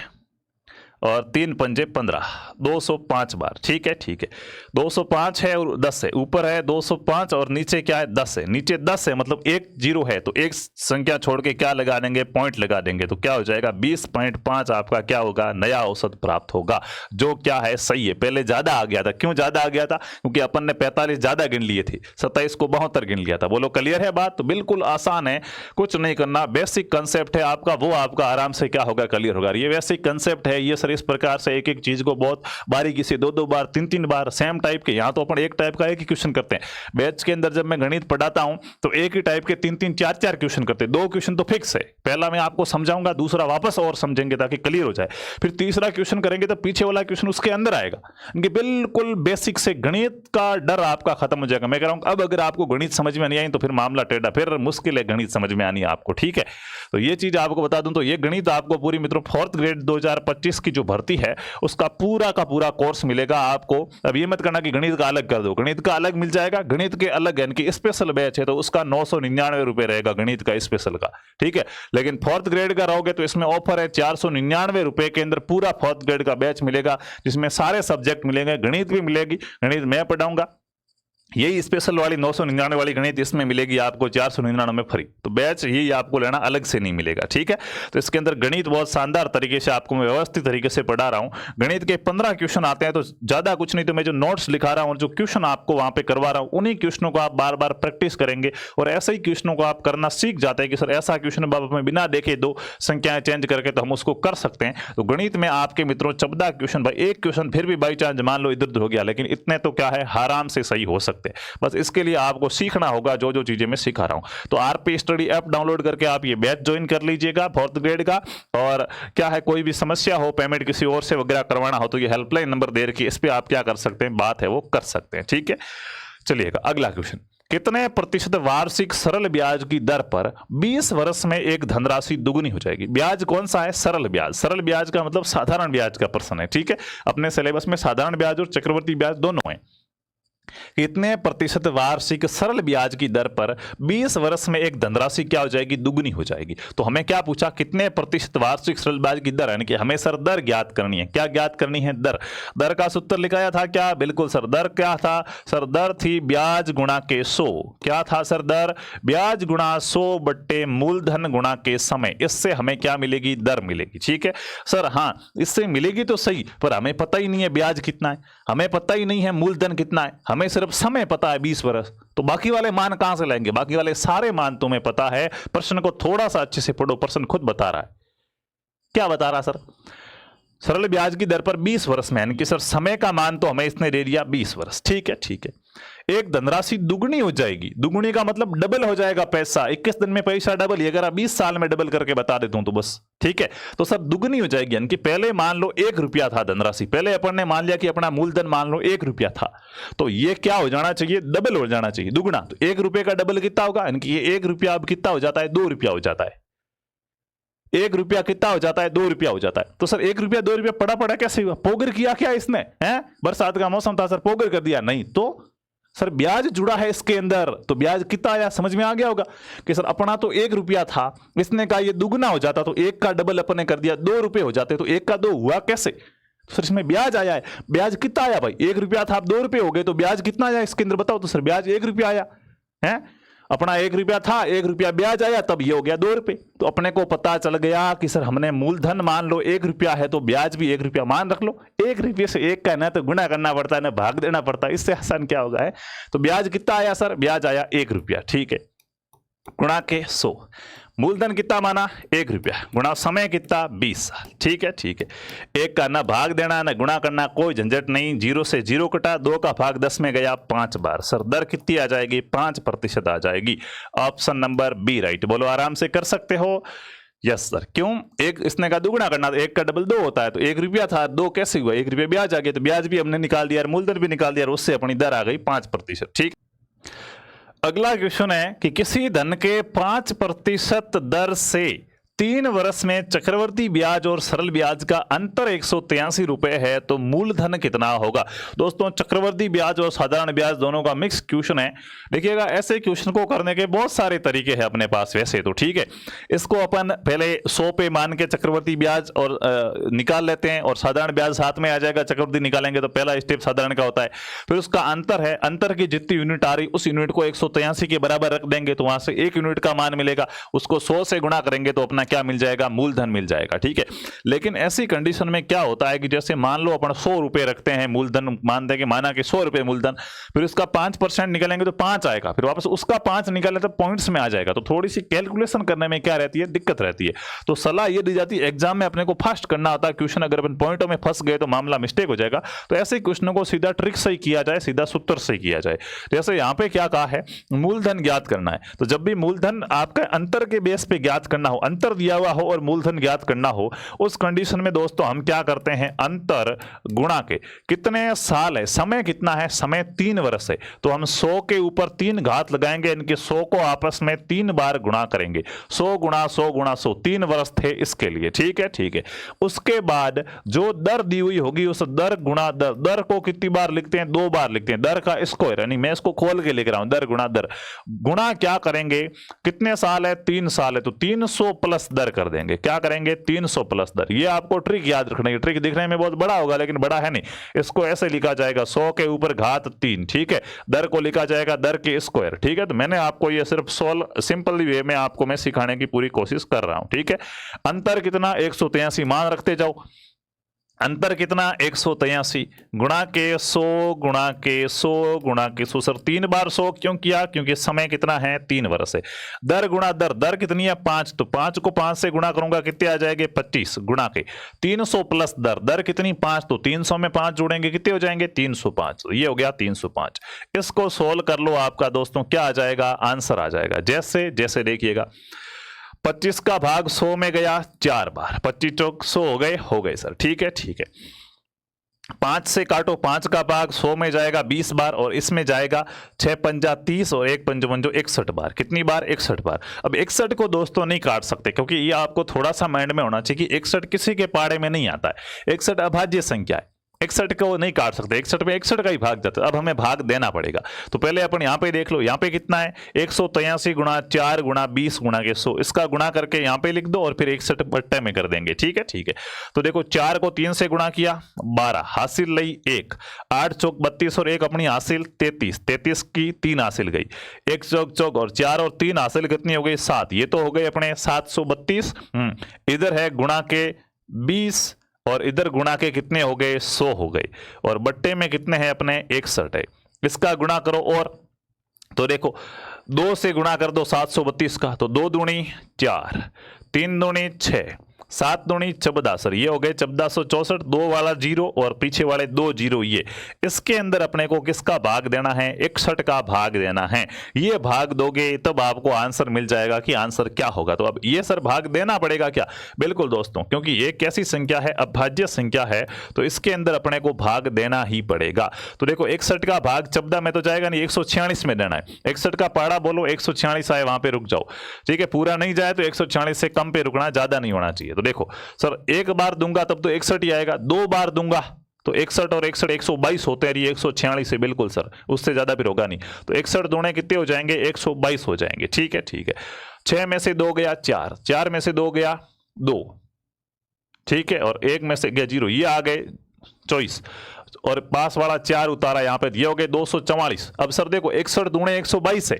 और 3 पंजे 15, 205 बार, ठीक है? ठीक है, 205 है और 10 है, ऊपर है 205 और नीचे क्या है? 10 है। नीचे 10 है मतलब एक 0 है, तो एक संख्या छोड़ के क्या लगा देंगे? पॉइंट लगा देंगे, तो क्या हो जाएगा? 20.5 आपका क्या होगा? नया औसत प्राप्त होगा, जो क्या है? सही है। पहले ज्यादा आ गया था, क्यों ज्यादा आ गया था? क्योंकि अपन ने 45 ज्यादा गिन लिए थे, 27 को 72 गिन लिया था। बोलो क्लियर है बात? तो बिल्कुल आसान है, कुछ नहीं करना, बेसिक कंसेप्ट है आपका, वो आपका आराम से क्या होगा? क्लियर होगा। ये बेसिक कंसेप्ट है, ये सर इस प्रकार से एक एक चीज को बहुत बारीकी से 2-2 बार 3-3 बार सेम टाइप के, यहाँ तो अपन एक टाइप का एक ही क्वेश्चन करते हैं। बैच के अंदर जब मैं गणित पढ़ाता हूं तो एक ही टाइप के 3-3 4-4 क्वेश्चन करते हैं। 2 क्वेश्चन तो फिक्स है, पहला मैं आपको समझाऊंगा, दूसरा वापस और समझेंगे ताकि क्लियर हो जाए, फिर तीसरा क्वेश्चन करेंगे तो पीछे वाला क्वेश्चन उसके अंदर आएगा। इनके बिल्कुल बेसिक से गणित का डर आपका खत्म हो जाएगा। मैं कह रहा हूं अब अगर आपको गणित समझ में नहीं आई तो फिर मामला टेढ़ा, फिर मुश्किल है गणित समझ में आनी आपको, ठीक है। तो ये चीज आपको बता दूं, तो ये गणित आपको पूरी मित्रों 4th ग्रेड 2025 की जो भर्ती है उसका पूरा का पूरा कोर्स मिलेगा आपको। अब ये मत करना कि गणित का अलग कर दो, गणित का अलग मिल जाएगा, गणित के अलग यानी कि स्पेशल बैच है तो उसका 999 रुपए रहेगा गणित का स्पेशल का, ठीक है। लेकिन 4th ग्रेड का रहोगे तो इसमें ऑफर है 499 रुपए के अंदर पूरा 4th ग्रेड का बैच मिलेगा, जिसमें सारे सब्जेक्ट मिलेंगे, गणित भी मिलेगी, गणित मैं पढ़ाऊंगा, यही स्पेशल वाली 999 वाली गणित इसमें मिलेगी आपको 499 में फ्री। तो बैच यही आपको लेना, अलग से नहीं मिलेगा, ठीक है। तो इसके अंदर गणित बहुत शानदार तरीके से आपको मैं व्यवस्थित तरीके से पढ़ा रहा हूं। गणित के 15 क्वेश्चन आते हैं, तो ज्यादा कुछ नहीं, तो मैं जो नोट्स लिखा रहा हूं और जो क्वेश्चन आपको वहां पे करवा रहा हूं उन्हीं क्वेश्चनों को आप बार बार प्रैक्टिस करेंगे और ऐसे ही क्वेश्चनों को आप करना सीख जाते हैं कि सर ऐसा क्वेश्चन बाबा में बिना देखे 2 संख्याएं चेंज करके तो हम उसको कर सकते हैं। तो गणित में आपके मित्रों 14 क्वेश्चन, भाई एक क्वेश्चन फिर भी बाई चांस मान लो इधर उधर हो गया, लेकिन इतने तो क्या है आराम से सही हो सकते हैं। बस इसके लिए आपको सीखना होगा जो जो चीजें मैं सिखा रहा हूं। तो आरपी स्टडी ऐप डाउनलोड करके आप ये बैच ज्वाइन कर लीजिएगा 4th ग्रेड का। और क्या है, कोई भी समस्या हो, पेमेंट किसी और से वगैरह करवाना हो तो ये हेल्पलाइन नंबर दे रखी है, इस पे आप क्या कर सकते हैं, बात है वो कर सकते हैं, ठीक है। चलिएगा अगला क्वेश्चन, कितने प्रतिशत वार्षिक सरल ब्याज की दर पर 20 वर्ष में एक धनराशि दुगुनी हो जाएगी। ब्याज कौन सा है, सरल ब्याज। सरल ब्याज का मतलब साधारण ब्याज का प्रश्न है, ठीक है। अपने सिलेबस में साधारण ब्याज और चक्रवर्ती ब्याज दोनों है। कितने प्रतिशत वार्षिक सरल ब्याज की दर पर 20 वर्ष में एक धनराशि क्या हो जाएगी, दुगुनी हो जाएगी। तो हमें क्या पूछा, कितने प्रतिशत वार्षिक सरल ब्याज की दर, यानी कि हमें सर दर ज्ञात करनी है। क्या ज्ञात करनी है, दर। दर का सूत्र लिखाया था क्या, बिल्कुल सर। दर क्या था सर, दर थी ब्याज गुणा के 100। क्या था सर, दर ब्याज गुणा 100 बट्टे मूलधन गुणा के समय। इससे हमें क्या मिलेगी, दर मिलेगी, ठीक है सर। हाँ इससे मिलेगी तो सही, पर हमें पता ही नहीं है ब्याज कितना है, हमें पता ही नहीं है मूलधन कितना है, हमें सिर्फ समय पता है 20 वर्ष। तो बाकी वाले मान कहां से लाएंगे, बाकी वाले सारे मान तुम्हें पता है। प्रश्न को थोड़ा सा अच्छे से पढ़ो, प्रश्न खुद बता रहा है। क्या बता रहा सर, सरल ब्याज की दर पर 20 वर्ष में, यानी कि सर समय का मान तो हमें इसने दे दिया 20 वर्ष, ठीक है ठीक है। एक धनराशि दुगनी हो जाएगी, दुगुनी का मतलब डबल हो जाएगा पैसा, 21 दिन में पैसा डबल, ये अगर 20 साल में डबल करके बता देता हूं तो बस, ठीक है। तो सर दुगनी हो जाएगी, यानी कि पहले मान लो 1 रुपया था धनराशि, पहले अपन ने मान लिया कि अपना मूलधन मान लो 1 रुपया था, तो ये क्या हो जाना चाहिए, डबल हो जाना चाहिए, दुगुना। तो 1 रुपये का डबल कितना होगा, यानी कि ये 1 रुपया अब कितना हो जाता है, 2 रुपया हो जाता है। 1 रुपया कितना हो जाता है, 2 रुपया हो जाता है। तो सर 1 रुपया 2 रुपया पड़ा पड़ा कैसे हुआ, पोगर किया क्या इसने, हैं? बरसात का मौसम था सर, पोगर कर दिया, नहीं। तो सर ब्याज जुड़ा है इसके अंदर, तो ब्याज कितना आया, समझ में आ गया होगा कि सर अपना तो 1 रुपया था, इसने कहा ये दुगुना हो जाता, तो 1 का डबल अपन ने कर दिया, 2 रुपये हो जाते, तो 1 का 2 हुआ कैसे। तो सर इसमें ब्याज आया है, ब्याज कितना आया भाई, 1 रुपया था, अब 2 रुपये हो गए, तो ब्याज कितना आया इसके अंदर बताओ। तो सर ब्याज 1 रुपया आया है, अपना 1 रुपया था, 1 रुपया ब्याज आया, तब ये हो गया 2 रुपये। तो अपने को पता चल गया कि सर हमने मूलधन मान लो 1 रुपया है, तो ब्याज भी 1 रुपया मान रख लो। 1 रुपये से 1 का ना तो गुणा करना पड़ता है ना भाग देना पड़ता है, इससे आसान क्या होगा है। तो ब्याज कितना आया सर, ब्याज आया 1 रुपया, ठीक है, गुणा के 100। मूलधन कितना माना, 1 रुपया, गुणा समय कितना 20 साल, ठीक है ठीक है। 1 का ना भाग देना ना गुणा करना, कोई झंझट नहीं, 0 से 0 कटा, 2 का भाग 10 में गया 5 बार। सर दर कितनी आ जाएगी, 5% आ जाएगी। ऑप्शन नंबर बी राइट, बोलो आराम से कर सकते हो। यस सर, क्यों, एक इसने का दुगुना करना, तो 1 का डबल 2 होता है, तो 1 रुपया था, 2 कैसे हुआ, 1 रुपया ब्याज आ गया, तो ब्याज भी हमने निकाल दिया, मूलधन भी निकाल दिया, उससे अपनी दर आ गई 5%, ठीक। अगला क्वेश्चन है कि किसी धन के 5% दर से 3 वर्ष में चक्रवर्ती ब्याज और सरल ब्याज का अंतर 183 रुपए है, तो मूलधन कितना होगा। दोस्तों चक्रवर्ती ब्याज और साधारण ब्याज दोनों का मिक्स क्वेश्चन है। देखिएगा ऐसे क्वेश्चन को करने के बहुत सारे तरीके हैं अपने पास वैसे तो, ठीक है। इसको अपन पहले 100 पे मान के चक्रवर्ती ब्याज और निकाल लेते हैं, और साधारण ब्याज साथ में आ जाएगा, चक्रवर्ती निकालेंगे तो पहला स्टेप साधारण का होता है। फिर उसका अंतर है, अंतर की जितनी यूनिट आ रही उस यूनिट को 183 के बराबर रख देंगे, तो वहां से 1 यूनिट का मान मिलेगा, उसको 100 से गुणा करेंगे तो अपना अपना क्या मिल जाएगा, मूलधन मिल जाएगा। ठीक है, लेकिन ऐसी कंडीशन में क्या होता है कि जैसे मान लो अपन 100 रुपए रखते हैं मूलधन, मानते हैं कि माना कि 100 रुपए मूलधन, फिर उसका 5% निकालेंगे तो 5 आएगा, फिर वापस उसका 5 निकाले तो पॉइंट्स में आ जाएगा, तो थोड़ी सी कैलकुलेशन करने में क्या रहती है, दिक्कत रहती है। तो सलाह ये दी जाती है एग्जाम में अपने को फास्ट करना होता है, क्वेश्चन अगर अपन पॉइंटों में फंस गए तो मामला मिस्टेक हो जाएगा। तो ऐसे क्वेश्चनों को सीधा ट्रिक से ही किया जाए, सीधा सूत्र से किया जाए। जैसे यहाँ पे क्या कहा है, मूलधन ज्ञात करना है, तो जब भी मूलधन आपका अंतर के बेस पे ज्ञात करना हो, अंतर दिया हुआ हो और मूलधन ज्ञात करना हो, उस कंडीशन में दोस्तों हम क्या करते हैं, अंतर गुणा के कितने साल है, समय कितना है, समय 3 वर्ष है, तो हम 100 के ऊपर 3 घात लगाएंगे, इनके 100 को आपस में 3 बार गुणा करेंगे, 100 गुणा 100 गुणा 100, 3 वर्ष थे इसके लिए। ठीक है, ठीक है। उसके बाद जो दर दी हुई होगी उस दर गुणा दर, दर को कितनी बार लिखते हैं, 2 बार लिखते हैं, दर का स्क्वायर, यानी मैं इसको खोल के लिख रहा हूं, दर गुणा दर, गुणा क्या करेंगे, कितने साल है, 3 साल है, तो 300 प्लस दर कर देंगे, क्या करेंगे, 300 प्लस दर। ये आपको ट्रिक याद रखना है, ट्रिक दिखने में बहुत बड़ा होगा लेकिन बड़ा है नहीं, इसको ऐसे लिखा जाएगा 100 के ऊपर घात 3, ठीक है, दर को लिखा जाएगा दर के स्क्वायर। ठीक है, तो मैंने आपको ये सिर्फ सिंपल वे में आपको मैं सिखाने की पूरी कोशिश कर रहा हूं। ठीक है, अंतर कितना, 183 मान रखते जाओ, अंतर कितना, 183 गुणा के 100 गुणा के 100 गुणा के 100। सर 3 बार 100 क्यों किया, क्योंकि समय कितना है, 3 वर्ष है। दर गुणा दर, दर कितनी है, 5, तो 5 को 5 से गुणा करूंगा कितने आ जाएंगे, 25 गुणा के 300 प्लस दर, दर कितनी 5, तो 300 में 5 जोड़ेंगे कितने हो जाएंगे, 305, तो ये हो गया 305। इसको सोल्व कर लो, आपका दोस्तों क्या आ जाएगा, आंसर आ जाएगा। जैसे जैसे देखिएगा, 25 का भाग 100 में गया 4 बार, 25 चौक 100 हो गए सर। ठीक है, ठीक है। 5 से काटो, 5 का भाग 100 में जाएगा 20 बार, और इसमें जाएगा 6 पंजा 30 और 1 पंजो 61 बार। कितनी बार, 61 बार। अब 61 को दोस्तों नहीं काट सकते, क्योंकि ये आपको थोड़ा सा माइंड में होना चाहिए कि 61 किसी के पाड़े में नहीं आता है, 61 अभाज्य संख्या है, 61 को नहीं काट सकते, 61 में 61 का ही भाग जाता है। अब हमें भाग देना पड़ेगा, तो पहले अपन यहाँ पे देख लो, यहाँ पे कितना है, 183 गुणा 4 गुणा 20 गुणा के 100, इसका गुणा करके यहाँ पे लिख दो और फिर 61 बट्टे में कर देंगे। ठीक है, ठीक है। तो देखो 4 को 3 से गुणा किया 12, हासिल लई 1, 8 चौक 32 और 1 अपनी हासिल 33, 33 की 3 हासिल गई, 1 चौक चौक और 4 और 3 हासिल कितनी हो गई, 7, ये तो हो गए अपने 732। इधर है गुणा के 20 और इधर गुणा के कितने हो गए, 100 हो गए, और बट्टे में कितने हैं अपने 61 है। इसका गुणा करो, और तो देखो 2 से गुणा कर दो 732 का, तो 2 दूनी 4, 3 दूनी 6, 7 दूनी 14, सर ये हो गए 1464, 2 वाला 0 और पीछे वाले 2 0, ये इसके अंदर अपने को किसका भाग देना है, 61 का भाग देना है। ये भाग दोगे तब आपको आंसर मिल जाएगा कि आंसर क्या होगा। तो अब ये सर भाग देना पड़ेगा क्या, बिल्कुल दोस्तों, क्योंकि ये कैसी संख्या है, अभाज्य संख्या है, तो इसके अंदर अपने को भाग देना ही पड़ेगा। तो देखो 61 का भाग 14 में तो जाएगा नहीं, 146 में देना है। 61 का पाड़ा बोलो, 146 आए वहां पे रुक जाओ। ठीक है, पूरा नहीं जाए तो 146 से कम पे रुकना, ज्यादा नहीं होना चाहिए। तो देखो सर 1 बार दूंगा तब तो 61 ही आएगा, 2 बार दूंगा तो 61 और 61 122 होते हैं, 146 से बिल्कुल सर, उससे ज्यादा फिर होगा नहीं। तो 61 दूने कितने हो जाएंगे, 122 हो जाएंगे। ठीक है, ठीक है। 6 में से 2 गया 4, 4 में से 2 गया 2, ठीक है, और 1 में से गया 0, ये आ गए 24, और पास वाला 4 उतारा यहाँ पे, ये हो गए 244। अब सर देखो 61 दूने 122 है,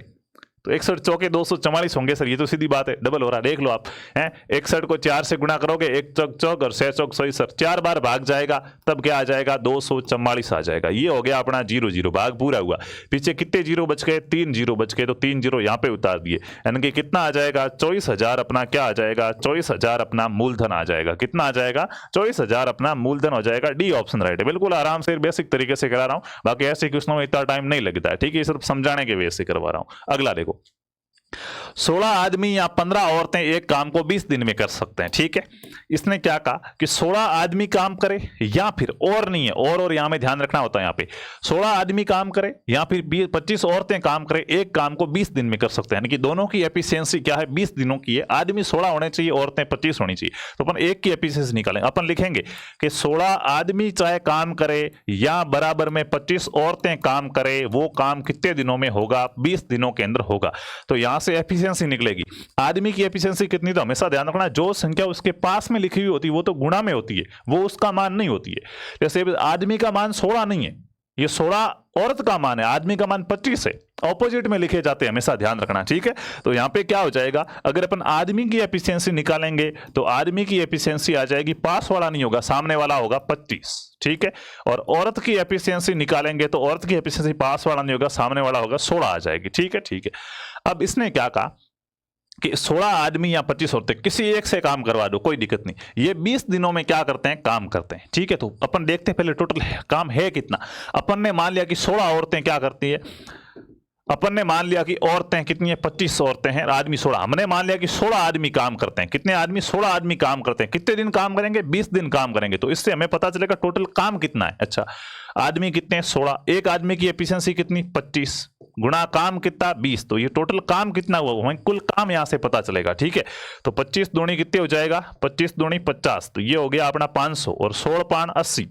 तो 61 चौके 244 होंगे सर, ये तो सीधी बात है, डबल हो रहा है, देख लो आप हैं। 61 को 4 से गुणा करोगे, 1 चौक चौक और 6 चौक 100 सर, 4 बार भाग जाएगा, तब क्या आ जाएगा, 244 आ जाएगा। ये हो गया अपना 0 0, भाग पूरा हुआ। पीछे कितने 0 बच गए, 3 0 बच गए, तो 3 0 यहाँ पे उतार दिए, यानी कि कितना आ जाएगा, 24,000 अपना क्या आ जाएगा, 24,000 अपना मूलधन आ जाएगा। कितना आ जाएगा, 24,000 अपना मूलधन हो जाएगा। डी ऑप्शन राइट है, बिल्कुल आराम से बेसिक तरीके से करा रहा हूँ, बाकी ऐसे क्वेश्चनों में इतना टाइम नहीं लगता है। ठीक है, सिर्फ समझाने के वजह से करवा रहा हूँ। अगला देखो, 16 आदमी या 15 औरतें एक काम को 20 दिन में कर सकते हैं। ठीक है, इसने क्या कहा कि 16 आदमी काम करे, या फिर और नहीं है, और यहां में ध्यान रखना होता है, यहां पे 16 आदमी काम करे या फिर 25 औरतें काम करे, एक काम को 20 दिन में कर सकते हैं। यानी कि दोनों की एफिशिएंसी क्या है, 20 दिनों की है। आदमी 16 होने चाहिए, औरतें 25 होनी चाहिए। तो अपन एक की एफिशिएंसी निकालेंगे, अपन लिखेंगे कि 16 आदमी चाहे काम करे या बराबर में 25 औरतें काम करे, वो काम कितने दिनों में होगा, 20 दिनों के अंदर होगा। तो यहां से एफिशिएंसी निकलेगी। आदमी की एफिशिएंसी कितनी, तो हमेशा ध्यान रखना, जो संख्या उसके पास में लिखी हुई होती है वो तो गुणा में होती है, वो उसका मान नहीं होती है। जैसे आदमी का मान 16 नहीं है, ये 16 औरत का मान है, आदमी का मान 25 है। ऑपोजिट में लिखे जाते हैं, हमेशा ध्यान रखना, ठीक है। तो यहाँ पे क्या हो जाएगा, अगर अपन आदमी की एफिशिएंसी निकालेंगे तो आदमी की एफिशिएंसी आ जाएगी, पास वाला नहीं होगा, सामने वाला होगा 25, ठीक है। और औरत की एफिशिएंसी निकालेंगे तो औरत की एफिशिएंसी पास वाला नहीं होगा, सामने वाला होगा, 16 आ जाएगी, ठीक है, ठीक है। अब इसने क्या कहा कि 16 आदमी या 25 औरतें किसी एक से काम करवा दो, कोई दिक्कत नहीं। ये 20 दिनों में क्या करते हैं, काम करते हैं, ठीक है। तो अपन देखते हैं पहले टोटल काम है कितना। अपन ने मान लिया कि 16 औरतें क्या करती है, अपन ने मान लिया कि औरतें कितनी है, 25 औरतें हैं, आदमी 16। हमने मान लिया कि 16 आदमी काम करते हैं। कितने आदमी, 16 आदमी काम करते हैं। कितने दिन काम करेंगे, 20 दिन काम करेंगे। तो इससे हमें पता चलेगा टोटल काम कितना है। अच्छा, आदमी कितने, 16, एक आदमी की एफिशिएंसी कितनी, 25, गुणा काम कितना, 20। तो ये टोटल काम कितना हुआ, हमें कुल काम यहां से पता चलेगा, ठीक है। तो 25 दूनी कितने हो जाएगा, 25 दूनी 50, तो ये हो गया अपना 500, और 16 पान 80,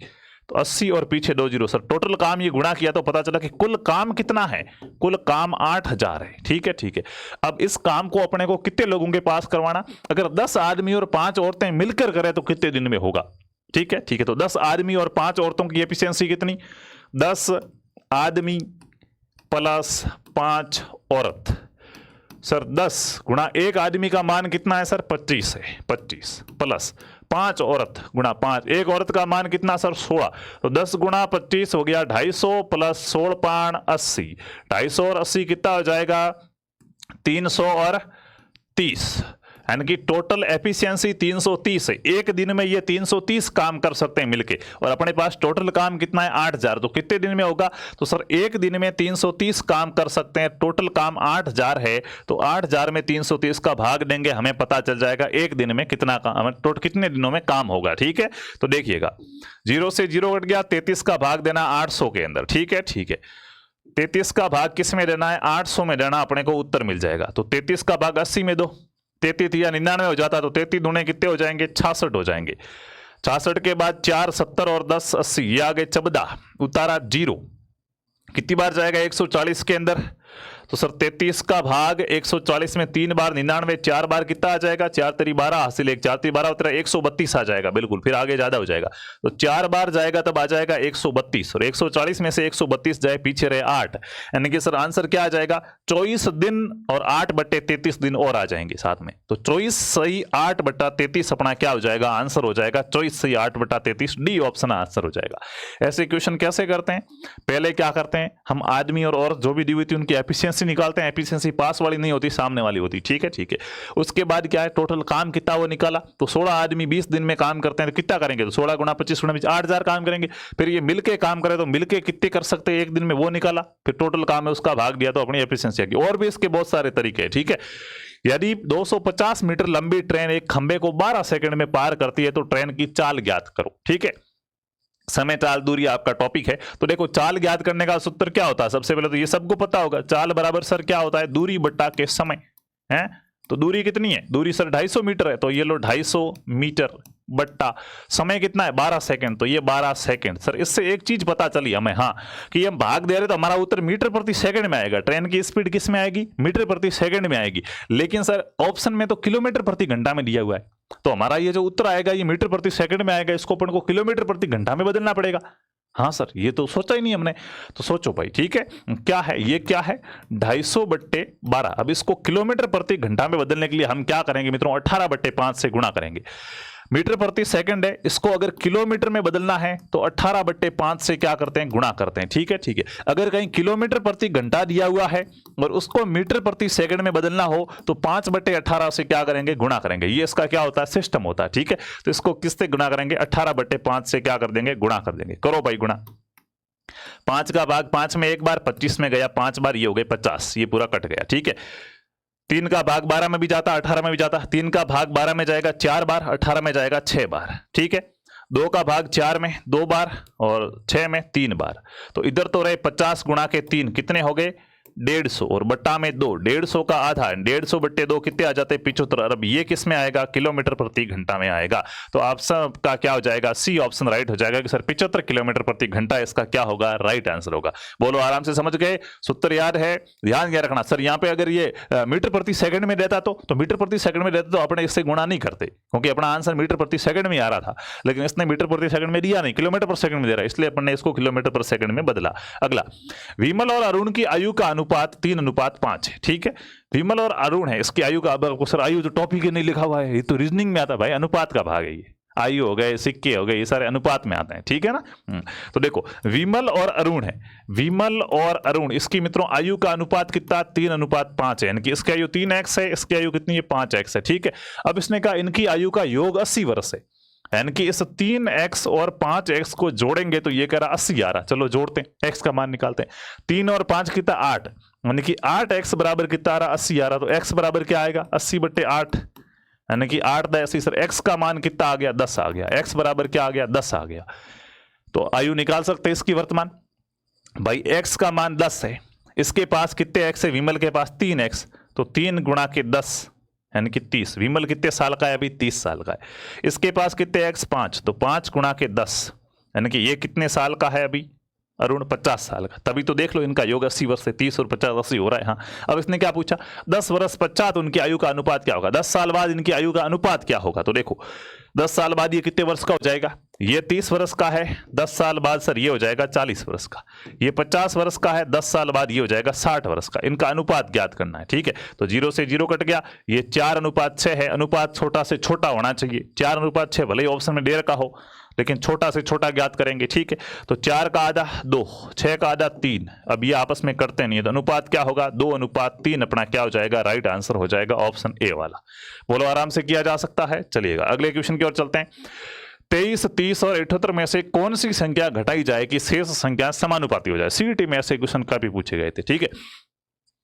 तो 80 और पीछे 2 जीरो। सर टोटल काम ये गुणा किया तो पता चला कि कुल काम कितना है, कुल काम 8000 है, ठीक है, ठीक है। अब इस काम को अपने को कितने लोगों के पास करवाना, अगर 10 आदमी और 5 औरतें मिलकर करें तो कितने दिन में होगा, ठीक है, ठीक है। तो 10 आदमी और 5 औरतों की एफिशिएंसी कितनी, 10 आदमी प्लस 5 औरत। सर 10 गुणा एक आदमी का मान कितना है सर, 25 है, 25 प्लस 5 औरत गुणा 5, एक औरत का मान कितना सर, 16। तो 10 गुणा 25 हो गया 250 प्लस 16 पान 80, 250 और 80 कितना हो जाएगा, 330, यानी कि टोटल एफिशिएंसी 330 है। एक दिन में ये 330 काम कर सकते हैं मिलके, और अपने पास टोटल काम कितना है, 8000। तो कितने दिन में होगा, तो सर एक दिन में 330 काम कर सकते हैं, टोटल काम 8000 है। तो 8000 में 330 का भाग देंगे, हमें पता चल जाएगा एक दिन में कितना काम, टोटल कितने दिनों में काम होगा, ठीक है। तो देखिएगा 0 से 0 कट गया, 33 का भाग देना 800 के अंदर, ठीक है, ठीक है। 33 का भाग किस में देना है, 800 में देना, अपने को उत्तर मिल जाएगा। तो 33 का भाग 80 में दो, 33 या 99 हो जाता, तो 33 दूने कितने हो जाएंगे, 66 हो जाएंगे। 66 के बाद 4 70 और 10 80, ये आ गए 14, उतारा 0, कितनी बार जाएगा, 140 के अंदर। तो सर 33 का भाग 140 में 3 बार, 99 4 बार कितना आ जाएगा, 4 तेरी 12 हासिल 1, 4 तेरी 12 उतरा 132 आ जाएगा, बिल्कुल। फिर आगे ज्यादा हो जाएगा, तो 4 बार जाएगा तब आ जाएगा 132, और 140 में से 132 जाए, पीछे रहे 8, यानी कि सर आंसर क्या आ जाएगा, 24 दिन और 8/33 दिन और आ जाएंगे साथ में। तो 24 सही 8/33 अपना क्या हो जाएगा, आंसर हो जाएगा 24 सही 8/33, डी ऑप्शन आंसर हो जाएगा। ऐसे क्वेश्चन कैसे करते हैं, पहले क्या करते हैं हम, आदमी और औरत जो भी दी हुई थी उनकी एफिशिएंसी निकालते हैं। एफिशिएंसी पास वाली नहीं होती, सामने वाली होती, ठीक है, ठीक है। उसके बाद क्या है, टोटल काम कितना वो निकाला, तो 16 आदमी 20 दिन में काम करते हैं, तो कितना करेंगे, तो 16 गुणा 25 गुणा 20, 8000 काम करेंगे। फिर ये मिलके काम करे तो मिलके कितने कर सकते हैं एक दिन में, वो निकाला। फिर टोटल काम है उसका भाग दिया, तो अपनी एफिशिएंसी आ गई। और भी इसके बहुत सारे तरीके हैं, ठीक है। यदि 250 मीटर लंबी ट्रेन एक खंबे को 12 सेकंड में पार करती है तो ट्रेन की चाल ज्ञात करो, ठीक है। समय चाल दूरी आपका टॉपिक है। तो देखो चाल ज्ञात करने का सूत्र क्या होता है, सबसे पहले तो ये सबको पता होगा, चाल बराबर सर क्या होता है, दूरी बट्टा के समय है। तो दूरी कितनी है, दूरी सर 250 मीटर है, तो ये लो 250 मीटर बट्टा समय कितना है, 12 सेकंड, तो ये 12 सेकंड। सर इससे एक चीज पता चली हमें, हाँ, कि हम भाग दे रहे तो हमारा उत्तर मीटर प्रति सेकंड में आएगा। ट्रेन की स्पीड किस में आएगी, मीटर प्रति सेकंड में आएगी। लेकिन सर ऑप्शन में तो किलोमीटर प्रति घंटा में दिया हुआ है, तो हमारा ये जो उत्तर आएगा ये मीटर प्रति सेकंड में आएगा, इसको अपन को किलोमीटर प्रति घंटा में बदलना पड़ेगा। हाँ सर, ये तो सोचा ही नहीं हमने, तो सोचो भाई, ठीक है। क्या है ये, क्या है 250/12। अब इसको किलोमीटर प्रति घंटा में बदलने के लिए हम क्या करेंगे मित्रों, 18/5 से गुणा करेंगे। मीटर प्रति सेकंड है, इसको अगर किलोमीटर में बदलना है तो 18/5 से क्या करते हैं, गुणा करते हैं, ठीक है, ठीक है। अगर कहीं किलोमीटर प्रति घंटा दिया हुआ है और उसको मीटर प्रति सेकंड में बदलना हो तो 5/18 से क्या करेंगे, गुणा करेंगे। ये इसका क्या होता है, सिस्टम होता है, ठीक है। तो इसको किससे गुणा करेंगे, 18/5 से क्या कर देंगे, गुणा कर देंगे। करो भाई गुणा, 5 का भाग 5 में एक बार, 25 में गया 5 बार, ये हो गए 50, ये पूरा कट गया, ठीक है। 3 का भाग 12 में भी जाता, 18 में भी जाता। 3 का भाग 12 में जाएगा 4 बार, 18 में जाएगा 6 बार, ठीक है। 2 का भाग 4 में 2 बार और 6 में 3 बार। तो इधर तो रहे 50 गुणा के 3 कितने हो गए, 150, और बट्टा में 2, 150 का आधा, 150/2 कितने आ जाते हैं, 75। अब ये किस में आएगा, किलोमीटर प्रति घंटा में आएगा। तो ऑप्शन का क्या हो जाएगा, सी ऑप्शन राइट हो जाएगा कि सर 75 किलोमीटर प्रति घंटा इसका क्या होगा, राइट आंसर होगा। बोलो आराम से समझ गए, सूत्र याद है, ध्यान क्या रखना। सर यहाँ पे अगर ये मीटर प्रति सेकंड में देता तो मीटर प्रति सेकंड में देता तो अपने इससे गुणा नहीं करते, क्योंकि अपना आंसर मीटर प्रति सेकंड में आ रहा था। लेकिन इसने मीटर प्रति सेकंड में दिया नहीं, किलोमीटर पर सेकंड में दे रहा है, इसलिए अपन ने इसको किलोमीटर पर सेकंड में बदला। अगला, विमल और अरुण की आयु का अनुपात 3:5 है, ठीक है। विमल और अरुण है, इसकी आयु का, अब सर आयु तो टॉपिक ही नहीं लिखा हुआ है, ये तो रीजनिंग में आता है भाई, अनुपात का भाग है ये, आयु हो गए, सिक्के हो गए, ये सारे अनुपात में आते हैं, ठीक है ना। तो देखो विमल और अरुण है, विमल और अरुण, इसकी मित्रों आयु का अनुपात कितना, 3:5 है, यानी कि इसकी आयु 3x है, इसकी आयु कितनी है, 5x है, ठीक है। अब इसने कहा इनकी आयु का योग 80 वर्ष है, यानी कि इस 3x और 5x को जोड़ेंगे तो ये कह रहा 80 आ रहा। चलो जोड़ते हैं, x का मान निकालते हैं। 3 और 5 कितना 8, यानी कि 8x बराबर कितना आ रहा, 80 आ रहा। तो x बराबर क्या आएगा, 80/8, यानी कि 8×80। सर x का मान कितना आ गया, 10 आ गया। x बराबर क्या आ गया, 10 आ गया। तो आयु निकाल सकते हैं इसकी वर्तमान। भाई x का मान 10 है, इसके पास कितने x है, विमल के पास 3x, तो 3 गुणा के 10 यानी कि 30। विमल कितने साल का है, अभी 30 साल का है। इसके पास कितने x, 5, तो 5 गुणा के 10 यानी कि ये कितने साल का है अभी, अरुण 50 साल का। तभी तो देख लो इनका योग 80 वर्ष से, 30 और 50 80 हो रहा है। हाँ, अब इसने क्या पूछा, 10 वर्ष पश्चात उनकी आयु का अनुपात क्या होगा, 10 साल बाद इनकी आयु का अनुपात क्या होगा। तो देखो 10 साल बाद ये कितने वर्ष का हो जाएगा, ये 30 वर्ष का है, 10 साल बाद सर ये हो जाएगा 40 वर्ष का। ये 50 वर्ष का है, 10 साल बाद ये हो जाएगा 60 वर्ष का। इनका अनुपात ज्ञात करना है, ठीक है। तो 0 से 0 कट गया, ये 4:6 है। अनुपात छोटा से छोटा होना चाहिए, 4:6 भले ही ऑप्शन में दे रखा हो, लेकिन छोटा से छोटा ज्ञात करेंगे, ठीक है। तो 4 का आधा 2, 6 का आधा 3। अब ये आपस में करते नहीं है, तो अनुपात क्या होगा, 2:3 अपना क्या हो जाएगा, राइट आंसर हो जाएगा ऑप्शन ए वाला। बोलो आराम से किया जा सकता है। चलिएगा अगले क्वेश्चन की ओर चलते हैं। 23, 30 और 78 में से कौन सी संख्या घटाई जाए कि शेष संख्या समानुपाती हो जाए। सीईटी में ऐसे क्वेश्चन काफी पूछे गए थे, ठीक है।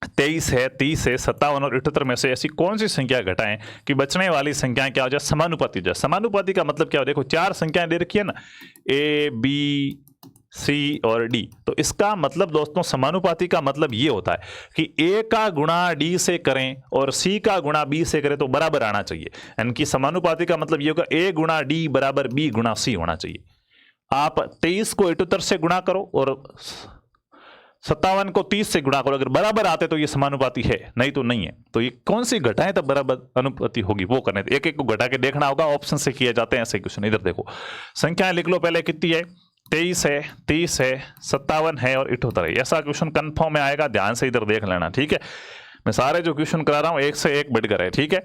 23 है, 30 है, 57 और 78 में से ऐसी कौन सी संख्या घटाएं कि बचने वाली संख्याएं क्या हो जाए, समानुपाती हो जाए। समानुपाती का मतलब क्या हो, देखो 4 संख्याएं दे रखी है ना, A, B, C और D। तो इसका मतलब दोस्तों समानुपाती का मतलब ये होता है कि A का गुणा D से करें और C का गुणा B से करें तो बराबर आना चाहिए। यानी कि समानुपाती का मतलब ये होगा A गुणा D बराबर B गुणा C होना चाहिए। आप 23 को 78 से गुणा करो और 57 को 30 से गुणा करो, अगर बराबर आते तो ये समानुपाती है, नहीं तो नहीं है। तो ये कौन सी घटाएं तब बराबर अनुपाती होगी, वो करने एक एक को घटा के देखना होगा। ऑप्शन से किए जाते हैं ऐसे क्वेश्चन। इधर देखो संख्याएं लिख लो पहले, कितनी है, 23 है, 30 है, 57 है और 78 है। ऐसा क्वेश्चन कंफर्म में आएगा, ध्यान से इधर देख लेना, ठीक है। मैं सारे जो क्वेश्चन करा रहा हूं एक से एक बढ़कर है, ठीक है।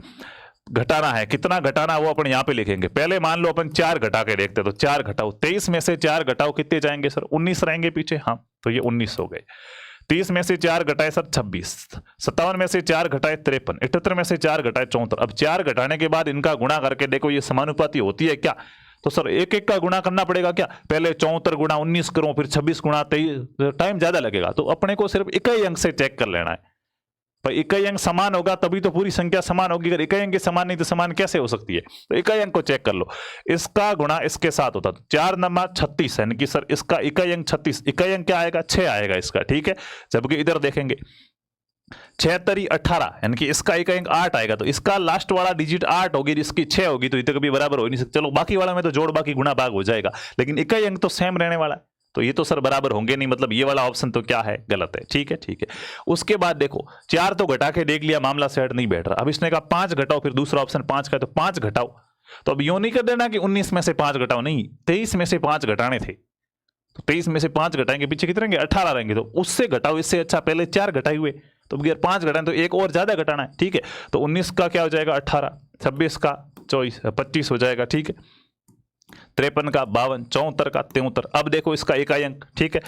घटाना है, कितना घटाना वो अपन यहाँ पे लिखेंगे। पहले मान लो अपन 4 घटा के देखते, तो 4 घटाओ, 23 में से 4 घटाओ, कितने जाएंगे सर, 19 रहेंगे पीछे। हाँ, तो ये 19 हो गए। 30 में से 4 घटाए सर 26, 57 में से 4 घटाए 53, 78 में से 4 घटाए 74। अब 4 घटाने के बाद इनका गुणा करके देखो ये समानुपाती होती है क्या। तो सर एक एक का गुणा करना पड़ेगा क्या, पहले 74 गुणा 19 करो, फिर 26 गुणा 23, टाइम ज्यादा लगेगा। तो अपने को सिर्फ इकाई अंक से चेक कर लेना है। भाई इकाई अंक समान होगा तभी तो पूरी संख्या समान होगी, अगर इकाई अंक समान नहीं तो समान कैसे हो सकती है। तो इकाई अंक को चेक कर लो, इसका गुणा इसके साथ होता, तो 4 × 36, यानी कि सर इसका इकाई अंक 36, इकाई अंक क्या आएगा, 6 आएगा इसका, ठीक है। जबकि इधर देखेंगे 6×3 18, यानी कि इसका इकाई अंक 8 आएगा, तो इसका लास्ट वाला डिजिट 8 होगी, इसकी 6 होगी, तो इधर कभी बराबर हो नहीं सकती। चलो बाकी वाला में तो जोड़ बाकी गुणा भाग हो जाएगा, लेकिन इकाई अंक तो सेम रहने वाला है, तो ये तो सर बराबर होंगे नहीं, मतलब ये वाला ऑप्शन तो क्या है, गलत है, ठीक है, ठीक है। उसके बाद देखो 4 तो घटा के देख लिया, मामला सेट नहीं बैठ रहा। अब इसने कहा 5 घटाओ, फिर दूसरा ऑप्शन 5 का, तो 5 घटाओ। तो अब यूं नहीं कर देना कि 19 में से 5 घटाओ, नहीं, 23 में से 5 घटाने थे, तो 23 में से 5 घटाएंगे, पीछे कितने रहेंगे, 18 रहेंगे, तो उससे घटाओ। इससे अच्छा पहले 4 घटाए हुए, तो अगर 5 घटाएं तो एक और ज्यादा घटाना है, ठीक है। तो 19 का क्या हो जाएगा 18, 26 का 25 हो जाएगा, ठीक है। 53 का 52, 74 का 73। अब देखो इसका इकाई अंक, ठीक है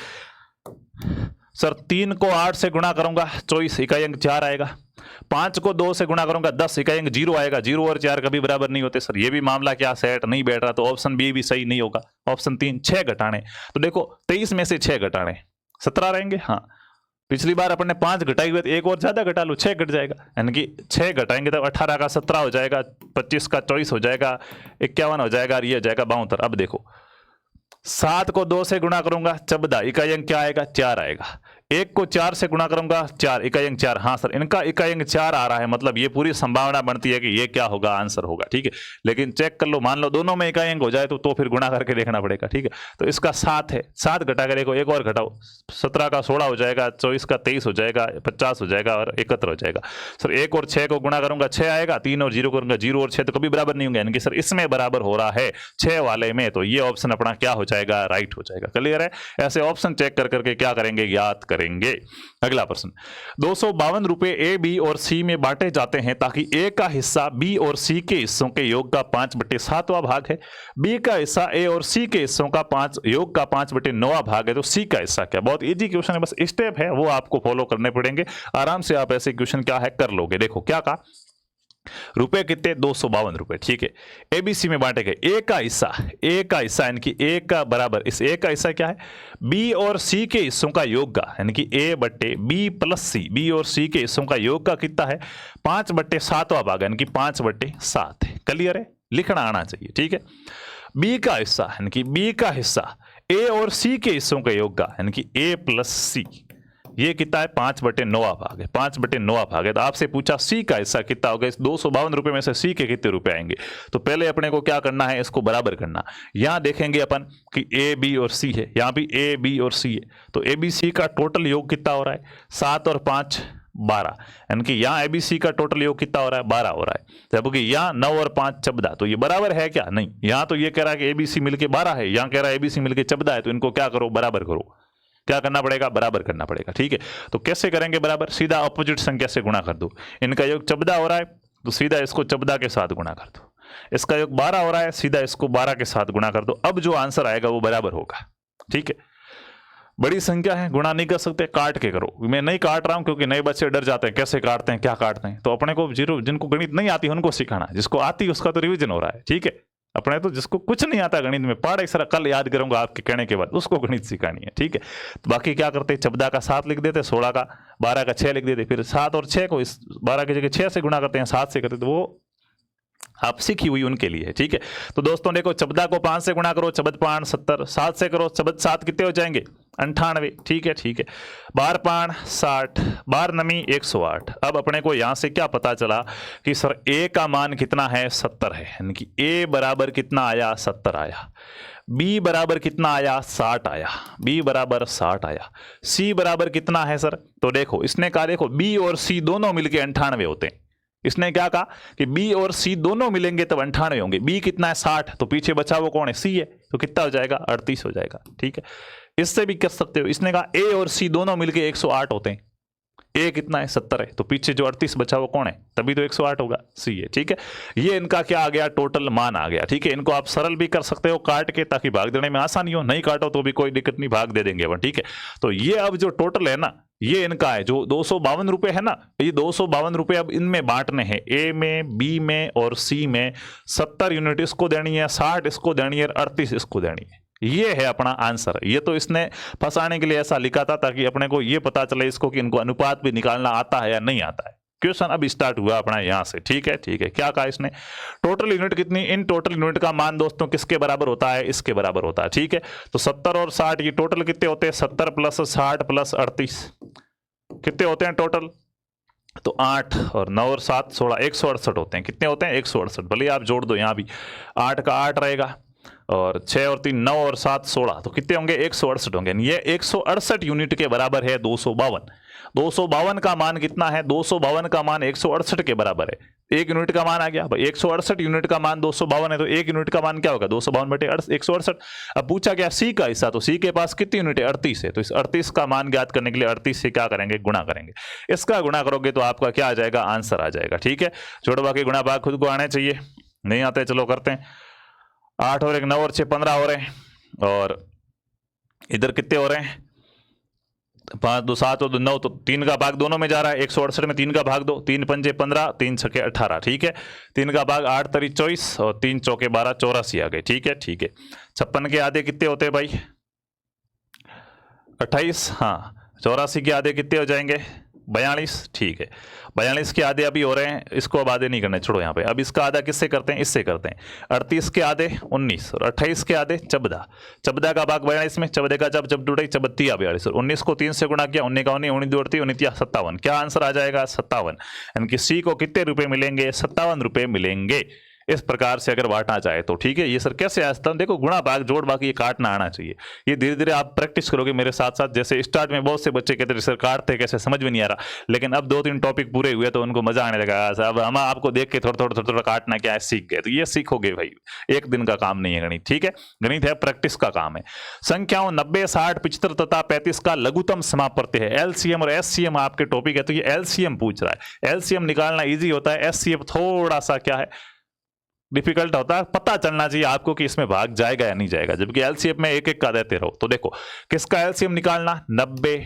सर, 3 को 8 से गुणा करूंगा 24, इकाई अंक 4 आएगा। 5 को 2 से गुणा करूंगा 10, इकाई अंक 0 आएगा। 0 और 4 कभी बराबर नहीं होते सर, ये भी मामला क्या सेट नहीं बैठ रहा, तो ऑप्शन बी भी सही नहीं होगा। ऑप्शन 3 6 घटाने, तो देखो 23 में से 6 घटाने 17 रहेंगे। हाँ, पिछली बार अपन ने 5 घटाई हुए, तो एक और ज्यादा घटा लो, 6 घट जाएगा, यानी कि 6 घटाएंगे तब 18 का 17 हो जाएगा, 25 का 24 हो जाएगा, 51 हो जाएगा, और ये हो जाएगा 72। अब देखो 7 को 2 से गुणा करूंगा 14, इकाई अंक क्या आएगा 4 आएगा। 1 को 4 से गुणा करूंगा 4, इकाई अंक 4। हाँ सर, इनका इकाई अंक 4 आ रहा है, मतलब ये पूरी संभावना बनती है कि ये क्या होगा, आंसर होगा, ठीक है। लेकिन चेक कर लो, मान लो दोनों में इकाई अंक हो जाए तो फिर गुणा करके देखना पड़ेगा, ठीक है। तो इसका 7 है, 7 घटा के देखो, एक और घटाओ, 17 का 16 हो जाएगा, 24 का 23 हो जाएगा, 50 हो जाएगा और 71 हो जाएगा। सर 1 और 6 को गुणा करूंगा 6 आएगा, 3 और 0 करूंगा 0 और 6 तो कभी बराबर नहीं होंगे, यानी कि सर इसमें बराबर हो रहा है 6 वाले में, तो ये ऑप्शन अपना क्या हो जाएगा, राइट हो जाएगा। क्लियर है। ऐसे ऑप्शन चेक कर करके क्या करेंगे, याद करेंगे। अगला प्रश्न, 252 रुपए ए, बी और सी में बांटे जाते हैं ताकि ए का हिस्सा बी और सी के हिस्सों के योग का 5/7वां भाग है, बी का हिस्सा ए और सी के हिस्सों का योग का 5/9वां भाग है, तो सी का हिस्सा क्या। बहुत इजी क्वेश्चन है, बस स्टेप है वो आपको फॉलो करने पड़ेंगे, आराम से आप ऐसे क्वेश्चन क्या है कर लोगे। देखो क्या कहा, रुपए कितने 252 रुपए, ठीक है, एबीसी में बांटे गए, ए का हिस्सा यानी कि ए का बराबर, इस ए का हिस्सा क्या है, बी और सी के हिस्सों का योग का, यानी कि ए बट्टे बी प्लस सी, बी और सी के हिस्सों का योग का कितना है 5/7वां भाग, यानी कि 5/7 है। क्लियर है, लिखना आना चाहिए, ठीक है। बी का हिस्सा यानी कि बी का हिस्सा ए और सी के हिस्सों का योग का, यानी कि ए प्लस सी, ये कितना है 5/9वां भाग है, 5/9वां भाग है। तो आपसे पूछा सी का हिस्सा कितना होगा, इस 252 रुपए में से सी के कितने रुपए आएंगे। तो पहले अपने को क्या करना है, इसको बराबर करना। यहां देखेंगे अपन कि ए बी और सी है, यहां भी ए बी और सी है, तो ए बी सी का टोटल योग कितना हो रहा है 7 और 5 12, यानी कि यहाँ एबीसी का टोटल योग कितना हो रहा है 12 हो रहा है, जबकि यहाँ 9 और 5 14, तो ये बराबर है क्या, नहीं। यहाँ तो ये कह रहा है कि एबीसी मिलके 12 है, यहाँ कह रहा है एबीसी मिलके 14 है, तो इनको क्या करो बराबर करो, क्या करना पड़ेगा बराबर करना पड़ेगा, ठीक है। तो कैसे करेंगे बराबर, सीधा अपोजिट संख्या से गुणा कर दो। इनका योग 14 हो रहा है तो सीधा इसको 14 के साथ गुणा कर दो, इसका योग 12 हो रहा है सीधा इसको 12 के साथ गुणा कर दो। अब जो आंसर आएगा वो बराबर होगा, ठीक है। बड़ी संख्या है, गुणा नहीं कर सकते, काट के करो। मैं नहीं काट रहा हूं क्योंकि नए बच्चे डर जाते हैं कैसे काटते हैं क्या काटते हैं, तो अपने को जिनको गणित नहीं आती उनको सिखाना, जिसको आती है उसका तो रिवीजन हो रहा है, ठीक है। अपने तो जिसको कुछ नहीं आता गणित में, पढ़ सर कल याद करूंगा आपके कहने के बाद, उसको गणित सिखानी है, ठीक है। तो बाकी क्या करते, 14 का 7 लिख देते, 16 का 12 का 6 लिख देते, फिर 7 और 6 को इस 12 की जगह 6 से गुणा करते हैं, 7 से करते, तो वो आप सीखी हुई उनके लिए, ठीक है। तो दोस्तों देखो 14 को 5 से गुणा करो, 14 70, 7 से करो 7 कितने हो जाएंगे 98, ठीक है ठीक है। 12 60, 12 नमी 108। अब अपने को यहां से क्या पता चला कि सर ए का मान कितना है 70 है, यानी कि ए बराबर कितना आया 70 आया, बी बराबर कितना आया 60 आया, बी बराबर 60 आया, सी बराबर कितना है सर, तो देखो इसने कहा देखो बी और सी दोनों मिलके 98 होते हैं। इसने क्या कहा कि बी और सी दोनों मिलेंगे तब 98 होंगे, बी कितना है 60, तो पीछे बचा वो कौन है सी है, तो कितना हो जाएगा 38 हो जाएगा, ठीक है। इससे भी कर सकते हो, इसने कहा ए और सी दोनों मिलके 108 होते हैं, ए कितना है 70 है, तो पीछे जो 38 बचा वो कौन है, तभी तो 108 होगा, सी है, ठीक है। ये इनका क्या आ गया टोटल मान आ गया, ठीक है। इनको आप सरल भी कर सकते हो काट के, ताकि भाग देने में आसानी हो, नहीं काटो तो भी कोई दिक्कत नहीं, भाग दे देंगे अपन, ठीक है। तो ये अब जो टोटल है ना ये इनका है, जो 252 रुपए है ना, ये 252 रुपए अब इनमें बांटने हैं, ए में बी में और सी में। 70 यूनिट इसको देनी है, 60 इसको देनी है, 38 इसको देनी है। ये है अपना आंसर। ये तो इसने फंसाने के लिए ऐसा लिखा था ताकि अपने को ये पता चले इसको कि इनको अनुपात भी निकालना आता है या नहीं आता है। क्वेश्चन अब स्टार्ट हुआ अपना यहां से, ठीक है ठीक है। क्या कहा इसने, टोटल यूनिट कितनी, इन टोटल यूनिट का मान दोस्तों किसके बराबर होता है, इसके बराबर होता है, ठीक है। तो 70 और 60 ये टोटल कितने होते हैं, 70 प्लस 60 प्लस 38 कितने होते हैं टोटल, तो 8 और 9 और 7 16 168 होते हैं। कितने होते हैं 168, भले आप जोड़ दो, यहां भी 8 का 8 रहेगा और 6 और 3 9 और 7 16, तो कितने होंगे 168 होंगे। ये 168 यूनिट के बराबर है 252। 252 का मान कितना है, 252 का मान 168 के बराबर है। एक यूनिट का मान आ गया भाई, 168 यूनिट का मान 252 है, तो एक यूनिट का मान क्या होगा 252 बटे 168। अब पूछा गया सी का हिस्सा, तो सी के पास कितनी यूनिट है 38 है, तो इस 38 का मान ज्ञात करने के लिए 38 से क्या करेंगे गुणा करेंगे। इसका गुणा करोगे तो आपका क्या आ जाएगा, आंसर आ जाएगा, ठीक है। छोड़ बाकी गुणा भाग खुद को आने चाहिए, नहीं आते चलो करते हैं। 8 और 1 9 और 6 15 हो रहे हैं, और इधर कितने हो रहे हैं 5 2 7 और 2 9, तो 3 का भाग दोनों में जा रहा है। 168 में 3 का भाग दो, 3 पंजे 15 3 छके 18, ठीक है। 3 का भाग 8 तरी 24 और 3 चौके 12 84 आ गए, ठीक है ठीक है। 56 के आधे कितने होते हैं भाई 28, हाँ 84 के आधे कितने हो जाएंगे 42, ठीक है। 42 के आधे अभी हो रहे हैं, इसको अब आधे नहीं करने, छोड़ो यहाँ पे। अब इसका आधा किससे करते हैं, इससे करते हैं। 38 के आधे 19 और 28 के आधे 14, 14 का भाग 42 में, 14 का जब टूटे 32 42 और 19 को 3 से गुणा किया, 19 का 19 19 जोड़ती 19 57, क्या आंसर आ जाएगा 57। यानी कि सी को कितने रुपए मिलेंगे 57 रुपए मिलेंगे। इस प्रकार से अगर बांटना चाहे तो, ठीक है। ये सर कैसे आता है, देखो गुणा भाग जोड़ बाकी ये काटना आना चाहिए। ये धीरे धीरे आप प्रैक्टिस करोगे मेरे साथ साथ। जैसे स्टार्ट में बहुत से बच्चे कहते थे सर काटते कैसे, समझ में नहीं आ रहा, लेकिन अब 2-3 टॉपिक पूरे हुए तो उनको मजा आने लगा। अब हम आपको देख के थोड़ा थोड़ा काटना क्या है सीख गए, तो ये सीखोगे भाई, एक दिन का काम नहीं है गणित, ठीक है। गणित है प्रैक्टिस का काम है। संख्याओं 90, 60, 75 तथा 35 का लघुत्तम समापत्ति है। एलसीएम और एससीएम आपके टॉपिक है, तो ये एलसीएम पूछ रहा है। एलसीएम निकालना इजी होता है, एससीएम थोड़ा सा क्या है डिफिकल्ट होता है। पता चलना चाहिए आपको कि इसमें भाग जाएगा या नहीं जाएगा, जबकि एलसीएम में एक एक का देते रहो। तो देखो किसका एलसीएम निकालना, 90,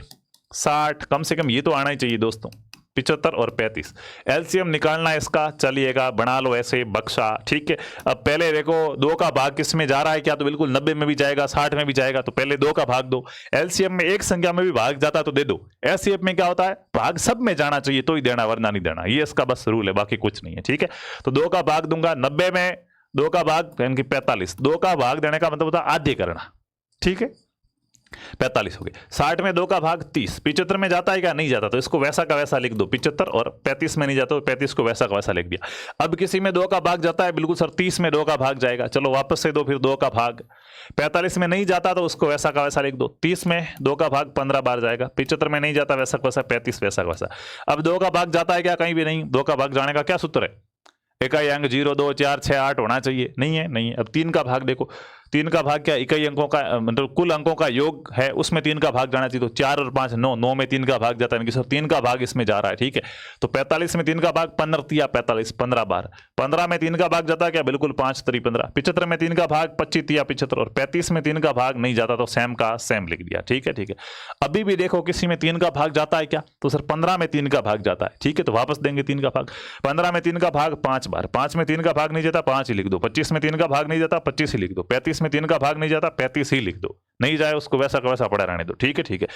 60, कम से कम ये तो आना ही चाहिए दोस्तों, 75 और 35 एलसीएम निकालना इसका। चलिएगा बना लो ऐसे बक्सा, ठीक है। अब पहले देखो 2 का भाग किस में जा रहा है, क्या तो बिल्कुल 90 में भी जाएगा, 60 में भी जाएगा, तो पहले 2 का भाग दो। एलसीएम में एक संख्या में भी भाग जाता तो दे दो। एलसीएम में क्या होता है, भाग सब में जाना चाहिए तो ही देना, वरना नहीं देना। ये इसका बस रूल है, बाकी कुछ नहीं है, ठीक है। तो 2 का भाग दूंगा, 90 में 2 का भाग यानी कि 45, 2 का भाग देने का मतलब होता है आधे करना, ठीक है। 45 हो गए। 60 में 2 का भाग 30, 75 में जाता है क्या, नहीं जाता, तो इसको वैसा का वैसा लिख दो 75, और 35 में नहीं जाता तो 35 को वैसा का वैसा लिख दिया। अब किसी में 2 का भाग जाता है, बिल्कुल सर 30 में 2 का भाग जाएगा, चलो वापस से दो, फिर 2 का भाग 45 में नहीं जाता तो उसको वैसा का वैसा लिख दो। 30 में 2 का भाग 15 बार जाएगा, 75 में नहीं जाता वैसा का वैसा, 35 वैसा का वैसा। अब 2 का भाग जाता है क्या, कहीं भी नहीं। 2 का भाग जाने का क्या सूत्र है, इकाई अंक 0, 2, 4, 6, 8 होना चाहिए, नहीं है, नहीं है। अब 3 का भाग देखो, 3 का भाग क्या, इकाई अंकों का मतलब कुल अंकों का योग है, उसमें 3 का भाग जाना चाहिए। तो 4 और 5 9, 9 में 3 का भाग जाता है, कि सर 3 का भाग इसमें जा रहा है, ठीक है। तो 45 में 3 का भाग 15 45, 15 बार। 15 में 3 का भाग जाता है क्या, बिल्कुल 5 3 15। 75 में 3 का भाग 25 75, और 35 में 3 का भाग नहीं जाता तो सेम का सेम लिख दिया, ठीक है, ठीक है। अभी भी देखो किसी में 3 का भाग जाता है क्या, तो सर 15 में 3 का भाग जाता है, ठीक है, तो वापस देंगे 3 का भाग। 15 में 3 का भाग 5 बार, 5 में 3 का भाग नहीं जाता 5 ही लिख दो। 25 में 3 का भाग नहीं जाता 25 ही लिख दो। 35 में 3 का भाग नहीं जाता 35 ही लिख दो, नहीं जाए उसको वैसा का वैसा पड़ा रहने दो, ठीक है, ठीक है।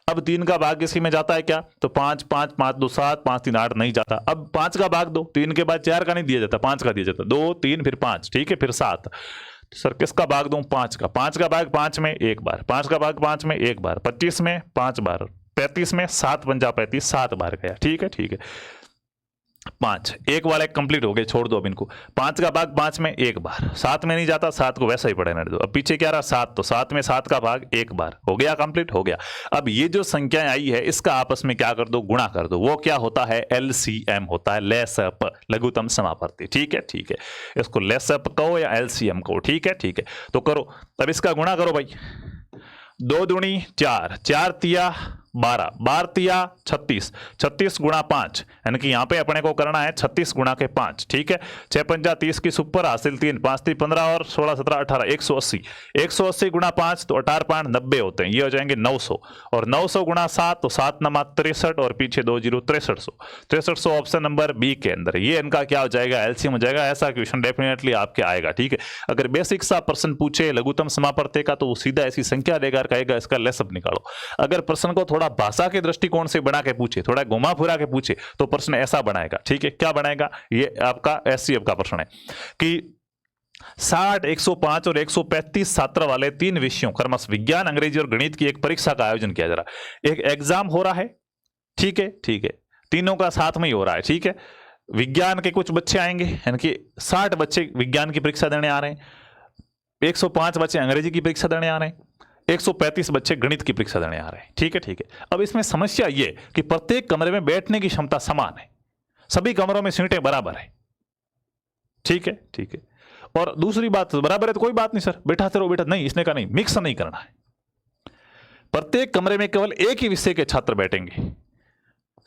अब 3 का भाग किसी में जाता है क्या, तो 5 5 5 2 7, 5 3 8 नहीं जाता। अब 5 का भाग दो, 3 के बाद 4 का नहीं दिया जाता, 5 का दिया जाता, 2 3 फिर 5, ठीक है, फिर 7। तो सर किसका भाग दूं, 5 का। 5 का भाग 5 में 1 बार, 5 का भाग 5 में 1 बार, 25 में 5 बार, 35 में 7 पंजा 35, 7 बार गया, ठीक है, ठीक है। 5 एक वाला कंप्लीट हो गए, छोड़ दो अब इनको। 5 का भाग 5 में 1 बार, 7 में नहीं जाता, 7 को वैसा ही पड़े रहने दो। अब पीछे क्या रहा 7, तो 7 में 7 का भाग 1 बार हो गया, कंप्लीट हो गया। अब ये जो संख्याएं आई है इसका आपस में क्या कर दो, गुणा कर दो। वो क्या होता है, एलसीएम होता है, लेसअप लघुत्तम समापत्ति, ठीक है, ठीक है। इसको लेसअप कहो या एलसीएम कहो, ठीक है, ठीक है। तो करो, तब इसका गुणा करो भाई। 2 दूनी 4, 4 तिया 12, 12 तिया 36, 36 गुणा 5, यानी कि यहां पे अपने को करना है 36 गुणा के 5, ठीक है। 6 पंजा 30 की सुपर हासिल 3, 5 3 15 और 16 17 18 180, 180 गुणा 5 तो 18 5 90 होते हैं, ये हो जाएंगे 900, और 900 गुणा 7 तो 7 नमा 63, और पीछे 2 जीरो 6300, 6300 ऑप्शन नंबर बी के अंदर। ये इनका क्या हो जाएगा, एलसीएम हो जाएगा। ऐसा क्वेश्चन डेफिनेटली आपके आएगा, ठीक है। अगर बेसिक सा प्रश्न पूछे लघुत्तम समापत्ति का तो वो सीधा ऐसी संख्या देगा, कहेगा इसका लेसअप निकालो। अगर प्रश्न को थोड़ा भाषा के दृष्टिकोण से बना के पूछे, थोड़ा घुमा फिरा के पूछे, तो प्रश्न ऐसा बनाएगा, ठीक है। क्या बनाएगा, ये आपका एससीएफ का प्रश्न है कि 60, 105 और 135 छात्र वाले 3 विषयों क्रमश विज्ञान, अंग्रेजी और गणित की एक परीक्षा का आयोजन किया जा रहा है। एक एग्जाम हो रहा है, ठीक है, ठीक है, तीनों का साथ में ही हो रहा है, ठीक है। विज्ञान के कुछ बच्चे आएंगे, यानी कि 60 बच्चे विज्ञान की परीक्षा देने आ रहे हैं, 105 बच्चे अंग्रेजी की परीक्षा देने आ रहे हैं, 135 बच्चे गणित की परीक्षा देने आ रहे हैं, ठीक है, ठीक है। अब इसमें समस्या यह कि प्रत्येक कमरे में बैठने की क्षमता समान है, सभी कमरों में सीटें बराबर है, ठीक है, ठीक है। और दूसरी बात, बराबर है तो कोई बात नहीं सर, बैठाते रहो बेटा, नहीं, इसने कहा नहीं, मिक्स नहीं करना है। प्रत्येक कमरे में केवल एक ही विषय के छात्र बैठेंगे।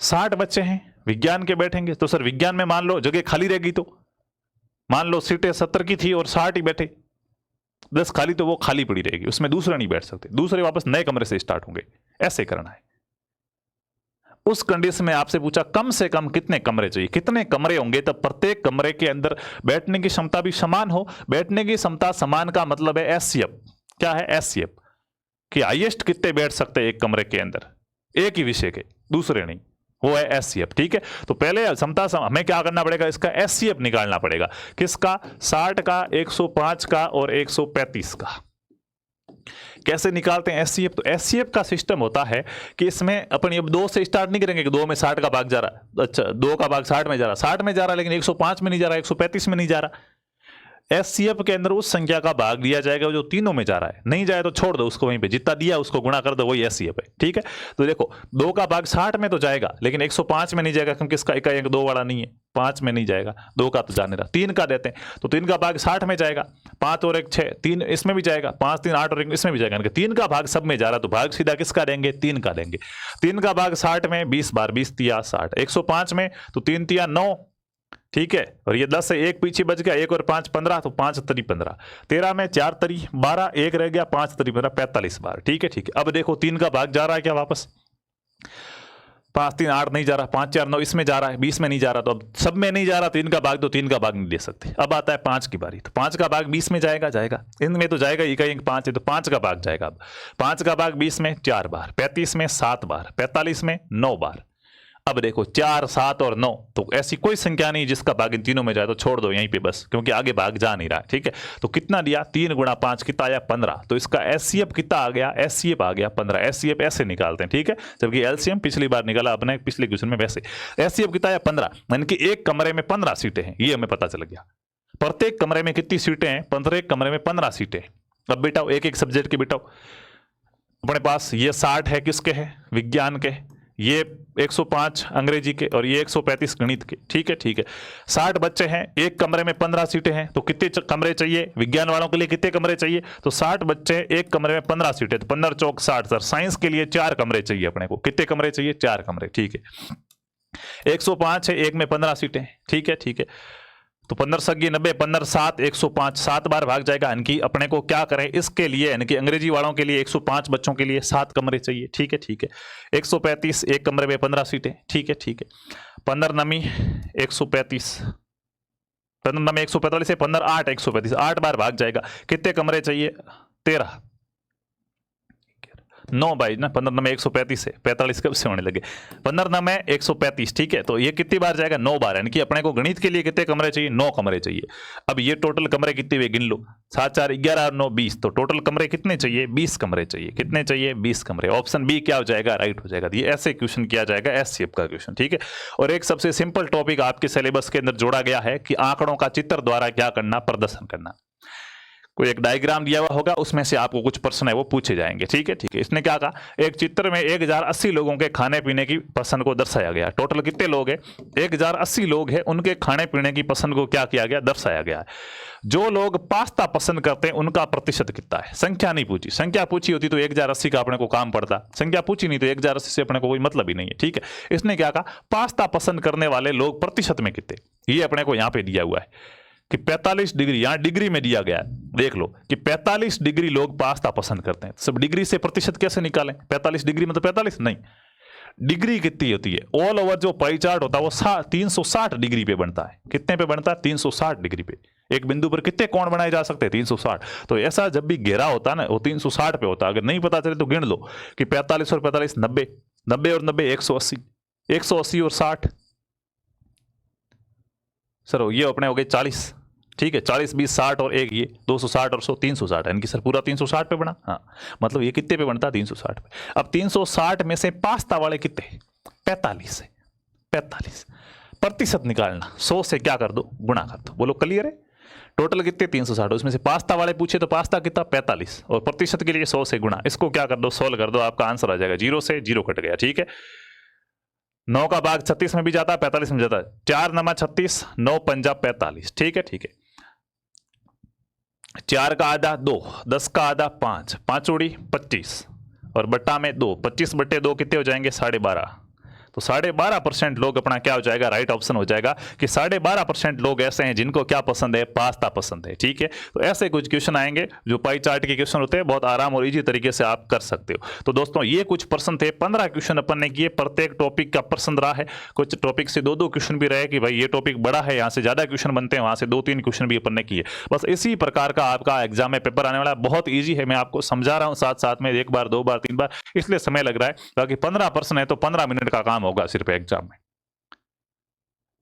60 बच्चे हैं विज्ञान के बैठेंगे, तो सर विज्ञान में मान लो जगह खाली रहेगी, तो मान लो सीटें 70 की थी और 60 ही बैठे, 10 खाली, तो वो खाली पड़ी रहेगी, उसमें दूसरे नहीं बैठ सकते, दूसरे वापस नए कमरे से स्टार्ट होंगे, ऐसे करना है। उस कंडीशन में आपसे पूछा कम से कम कितने कमरे चाहिए, कितने कमरे होंगे तब प्रत्येक कमरे के अंदर बैठने की क्षमता भी समान हो। बैठने की क्षमता समान का मतलब है एससीएफ। क्या है एससीएफ, कि हाईएस्ट कितने बैठ सकते हैं एक कमरे के अंदर, एक ही विषय के, दूसरे नहीं, वो है एससीएफ, ठीक है। तो पहले क्षमता हमें क्या करना पड़ेगा, इसका एससीएफ निकालना पड़ेगा। किसका, 60 का, 105 का और 135 का। कैसे निकालते हैं एससीएफ, तो एससीएफ का सिस्टम होता है कि इसमें अपन अब 2 से स्टार्ट नहीं करेंगे कि 2 में 60 का भाग जा रहा, अच्छा 2 का भाग 60 में जा रहा, 60 में जा रहा, लेकिन 105 में नहीं जा रहा, 135 में नहीं जा रहा, एचसीएफ के अंदर उस संख्या का भाग दिया जाएगा जो तीनों में जा रहा है, नहीं जाए तो छोड़ दो उसको वहीं पे, जितना दिया उसको गुणा कर दो, वही एचसीएफ है। ठीक है, तो देखो 2 का भाग 60 में तो जाएगा, लेकिन 105 में नहीं जाएगा, क्योंकि इसका इकाई अंक 2 वाला नहीं है, 5 में नहीं जाएगा, 2 का तो जाने रहा, 3 का देते हैं तो 3 का भाग 60 में जाएगा, 5 और 1 6, 3 इसमें भी जाएगा, 5 3 8 और 1 इसमें भी जाएगा, 3 का भाग सब में जा रहा, तो भाग सीधा किसका देंगे, 3 का देंगे। 3 का भाग 60 में 20 बार, 20 तिया 60, 105 में तो 3 तिया 9, ठीक है, और ये 10 से 1 पीछे बच गया, 1 और 5 15, तो 5 तरी 15, 13 में 4 तरी 12, 1 रह गया, 5 तरी 15, 45 बार। ठीक है ठीक है, अब देखो 3 का भाग जा रहा है क्या वापस, 5 3 8 नहीं जा रहा, 5 4 9 इसमें जा रहा है, 20 में नहीं जा रहा, तो अब सब में नहीं जा रहा 3 का भाग, तो 3 का भाग नहीं दे सकते। अब आता है 5 की बारी, तो 5 का भाग 20 में जाएगा, जाएगा इनमें तो जाएगा, इकाई 5 है तो 5 का भाग जाएगा। अब 5 का भाग 20 में 4 बार, 35 में 7 बार, 45 में 9 बार। अब देखो 4 7 और 9, तो ऐसी कोई संख्या नहीं जिसका भाग इन तीनों में जाए, तो छोड़ दो यहीं पे बस, क्योंकि आगे भाग जा नहीं रहा है। ठीक है, तो कितना दिया, 3 गुणा 5 कितना आया 15, तो इसका एचसीएफ कितना आ गया, एचसीएफ आ गया 15। एचसीएफ ऐसे निकालते हैं, ठीक है, जबकि एलसीएम पिछली बार निकाला अपने पिछले क्वेश्चन में, वैसे एचसीएफ कितना आया 15, यानी कि एक कमरे में 15 सीटें हैं, ये हमें पता चल गया। प्रत्येक कमरे में कितनी सीटें हैं, प्रत्येक कमरे में 15 सीटें। अब बेटाओ एक एक सब्जेक्ट के बेटाओ अपने पास ये 60 है, किसके है, विज्ञान के, ये 105 अंग्रेजी के, और ये 135 गणित के। ठीक है ठीक है, 60 बच्चे हैं, एक कमरे में 15 सीटें हैं, तो कितने कमरे चाहिए विज्ञान वालों के लिए, कितने कमरे चाहिए, तो 60 बच्चे हैं, एक कमरे में 15 सीटें, तो 15 चौक 60। सर साइंस के लिए 4 कमरे चाहिए अपने को, कितने कमरे चाहिए, 4 कमरे। ठीक है, 105 है, एक में 15 सीटें। ठीक है ठीक है, तो 15 सगी 90, 15 7 105, 7 बार भाग जाएगा। यानी अपने को क्या करें इसके लिए, यानी कि अंग्रेजी वालों के लिए 105 बच्चों के लिए 7 कमरे चाहिए। ठीक है ठीक है, 135 एक कमरे में 15 सीटें। ठीक है ठीक है, 15 नमी 135, 15 नमी 145 है, 15 8 135, 8 बार भाग जाएगा। कितने कमरे चाहिए, 13, 9 बाई ना, 15 में 135 है, 45 कब से होने लगे, 15 में 135। ठीक है, तो ये कितनी बार जाएगा, 9 बार, यानी कि अपने को गणित के लिए कितने कमरे चाहिए, 9 कमरे चाहिए। अब ये टोटल कमरे कितने हुए गिन लो, 7 4 11 और 9 20, तो टोटल कमरे कितने चाहिए, 20 कमरे चाहिए। कितने चाहिए, 20 कमरे। ऑप्शन बी क्या हो जाएगा, राइट हो जाएगा। ये ऐसे क्वेश्चन किया जाएगा एचसीएफ का क्वेश्चन। ठीक है, और एक सबसे सिंपल टॉपिक आपके सिलेबस के अंदर जोड़ा गया है कि आंकड़ों का चित्र द्वारा क्या करना, प्रदर्शन करना। कोई एक डायग्राम दिया हुआ होगा, उसमें से आपको कुछ प्रश्न है वो पूछे जाएंगे। ठीक है ठीक है, इसने क्या कहा, एक चित्र में 1080 लोगों के खाने पीने की पसंद को दर्शाया गया। टोटल कितने लोग हैं, 1080 लोग हैं, उनके खाने पीने की पसंद को क्या किया गया, दर्शाया गया है। जो लोग पास्ता पसंद करते हैं उनका प्रतिशत कितना है। संख्या नहीं पूछी, संख्या पूछी होती तो 1080 का अपने को काम पड़ता, संख्या पूछी नहीं तो 1080 से अपने को कोई मतलब ही नहीं है। ठीक है, इसने क्या कहा, पास्ता पसंद करने वाले लोग प्रतिशत में कितने, ये अपने को यहां पे दिया हुआ है कि 45 डिग्री, यहां डिग्री में दिया गया है, देख लो कि 45 डिग्री लोग पास्ता पसंद करते हैं। सब डिग्री से प्रतिशत कैसे निकालें, 45 डिग्री में तो 45 नहीं, डिग्री कितनी होती है, ऑल ओवर जो पाई चार्ट होता है वो 360 डिग्री पे बनता है। कितने पे बनता है, 360 डिग्री पे। एक बिंदु पर कितने कोण बनाए जा सकते हैं, 360। तो ऐसा जब भी घेरा होता है ना, वो 360 पे होता है। अगर नहीं पता चले तो गिन लो कि 45 और 45 90, 90 और 90 180, 180 और 60, सर ये अपने हो गए 40। ठीक है, 40 20 60 और एक ये 260 और 100 360, यानी कि सर पूरा 360 पे बना। हाँ, मतलब ये कितने पे बनता है, 360 पे। अब 360 में से पास्ता वाले कितने, 45 है, 45 प्रतिशत निकालना, 100 से क्या कर दो, गुणा कर दो। बोलो क्लियर है, टोटल कितने 360, उसमें से पास्ता वाले पूछे तो पास्ता कितना 45, और प्रतिशत के लिए 100 से गुणा। इसको क्या कर दो, सोल्व कर दो, आपका आंसर आ जाएगा 0 से 0 कट गया। ठीक है, 9 का भाग 36 में भी जाता है, 45 में जाता है, 4 नमा 36, 9 पंजा 45। ठीक है ठीक है, 4 का आधा 2, 10 का आधा 5, 5 उड़ी 25, और बट्टा में 2, 25 बट्टे 2 कितने हो जाएंगे, 12.5। तो 12.5% लोग अपना क्या हो जाएगा, राइट ऑप्शन हो जाएगा कि 12.5% लोग ऐसे हैं जिनको क्या पसंद है, पास्ता पसंद है। ठीक है, तो ऐसे कुछ क्वेश्चन आएंगे जो पाई चार्ट के क्वेश्चन होते हैं, बहुत आराम और इजी तरीके से आप कर सकते हो। तो दोस्तों ये कुछ प्रश्न थे, 15 क्वेश्चन अपन ने किए, प्रत्येक टॉपिक का प्रश्न रहा है। कुछ टॉपिक से 2-2 क्वेश्चन भी रहे कि भाई ये टॉपिक बड़ा है, यहाँ से ज्यादा क्वेश्चन बनते हैं, वहां से 2-3 क्वेश्चन भी अपन ने किए। बस इसी प्रकार का आपका एग्जाम में पेपर आने वाला है, बहुत ईजी है। मैं आपको समझा रहा हूँ साथ साथ में, 1 बार 2 बार 3 बार, इसलिए समय लग रहा है। बाकी 15 प्रश्न है तो 15 मिनट का काम होगा सिर्फ एग्जाम में।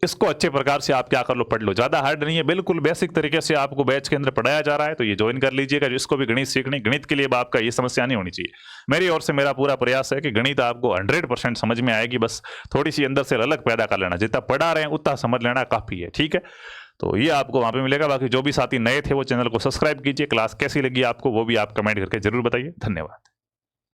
इसको अच्छे प्रकार से आप क्या कर लो, पढ़ लो, ज्यादा हार्ड नहीं है, बिल्कुल बेसिक तरीके से आपको बैच के अंदर पढ़ाया जा रहा है। तो ये ज्वाइन कर लीजिएगा, जिसको भी गणित सीखनी, गणित के लिए आपका ये समस्या नहीं होनी चाहिए। मेरी ओर से मेरा पूरा प्रयास है कि गणित आपको 100% समझ में आएगी, बस थोड़ी सी अंदर से ललक पैदा कर लेना, जितना पढ़ा रहे हैं उतना समझ लेना काफी है। ठीक है, तो ये आपको वहाँ पे मिलेगा। बाकी जो भी साथी नए थे वो चैनल को सब्सक्राइब कीजिए। क्लास कैसी लगी आपको वो भी आप कमेंट करके जरूर बताइए। धन्यवाद।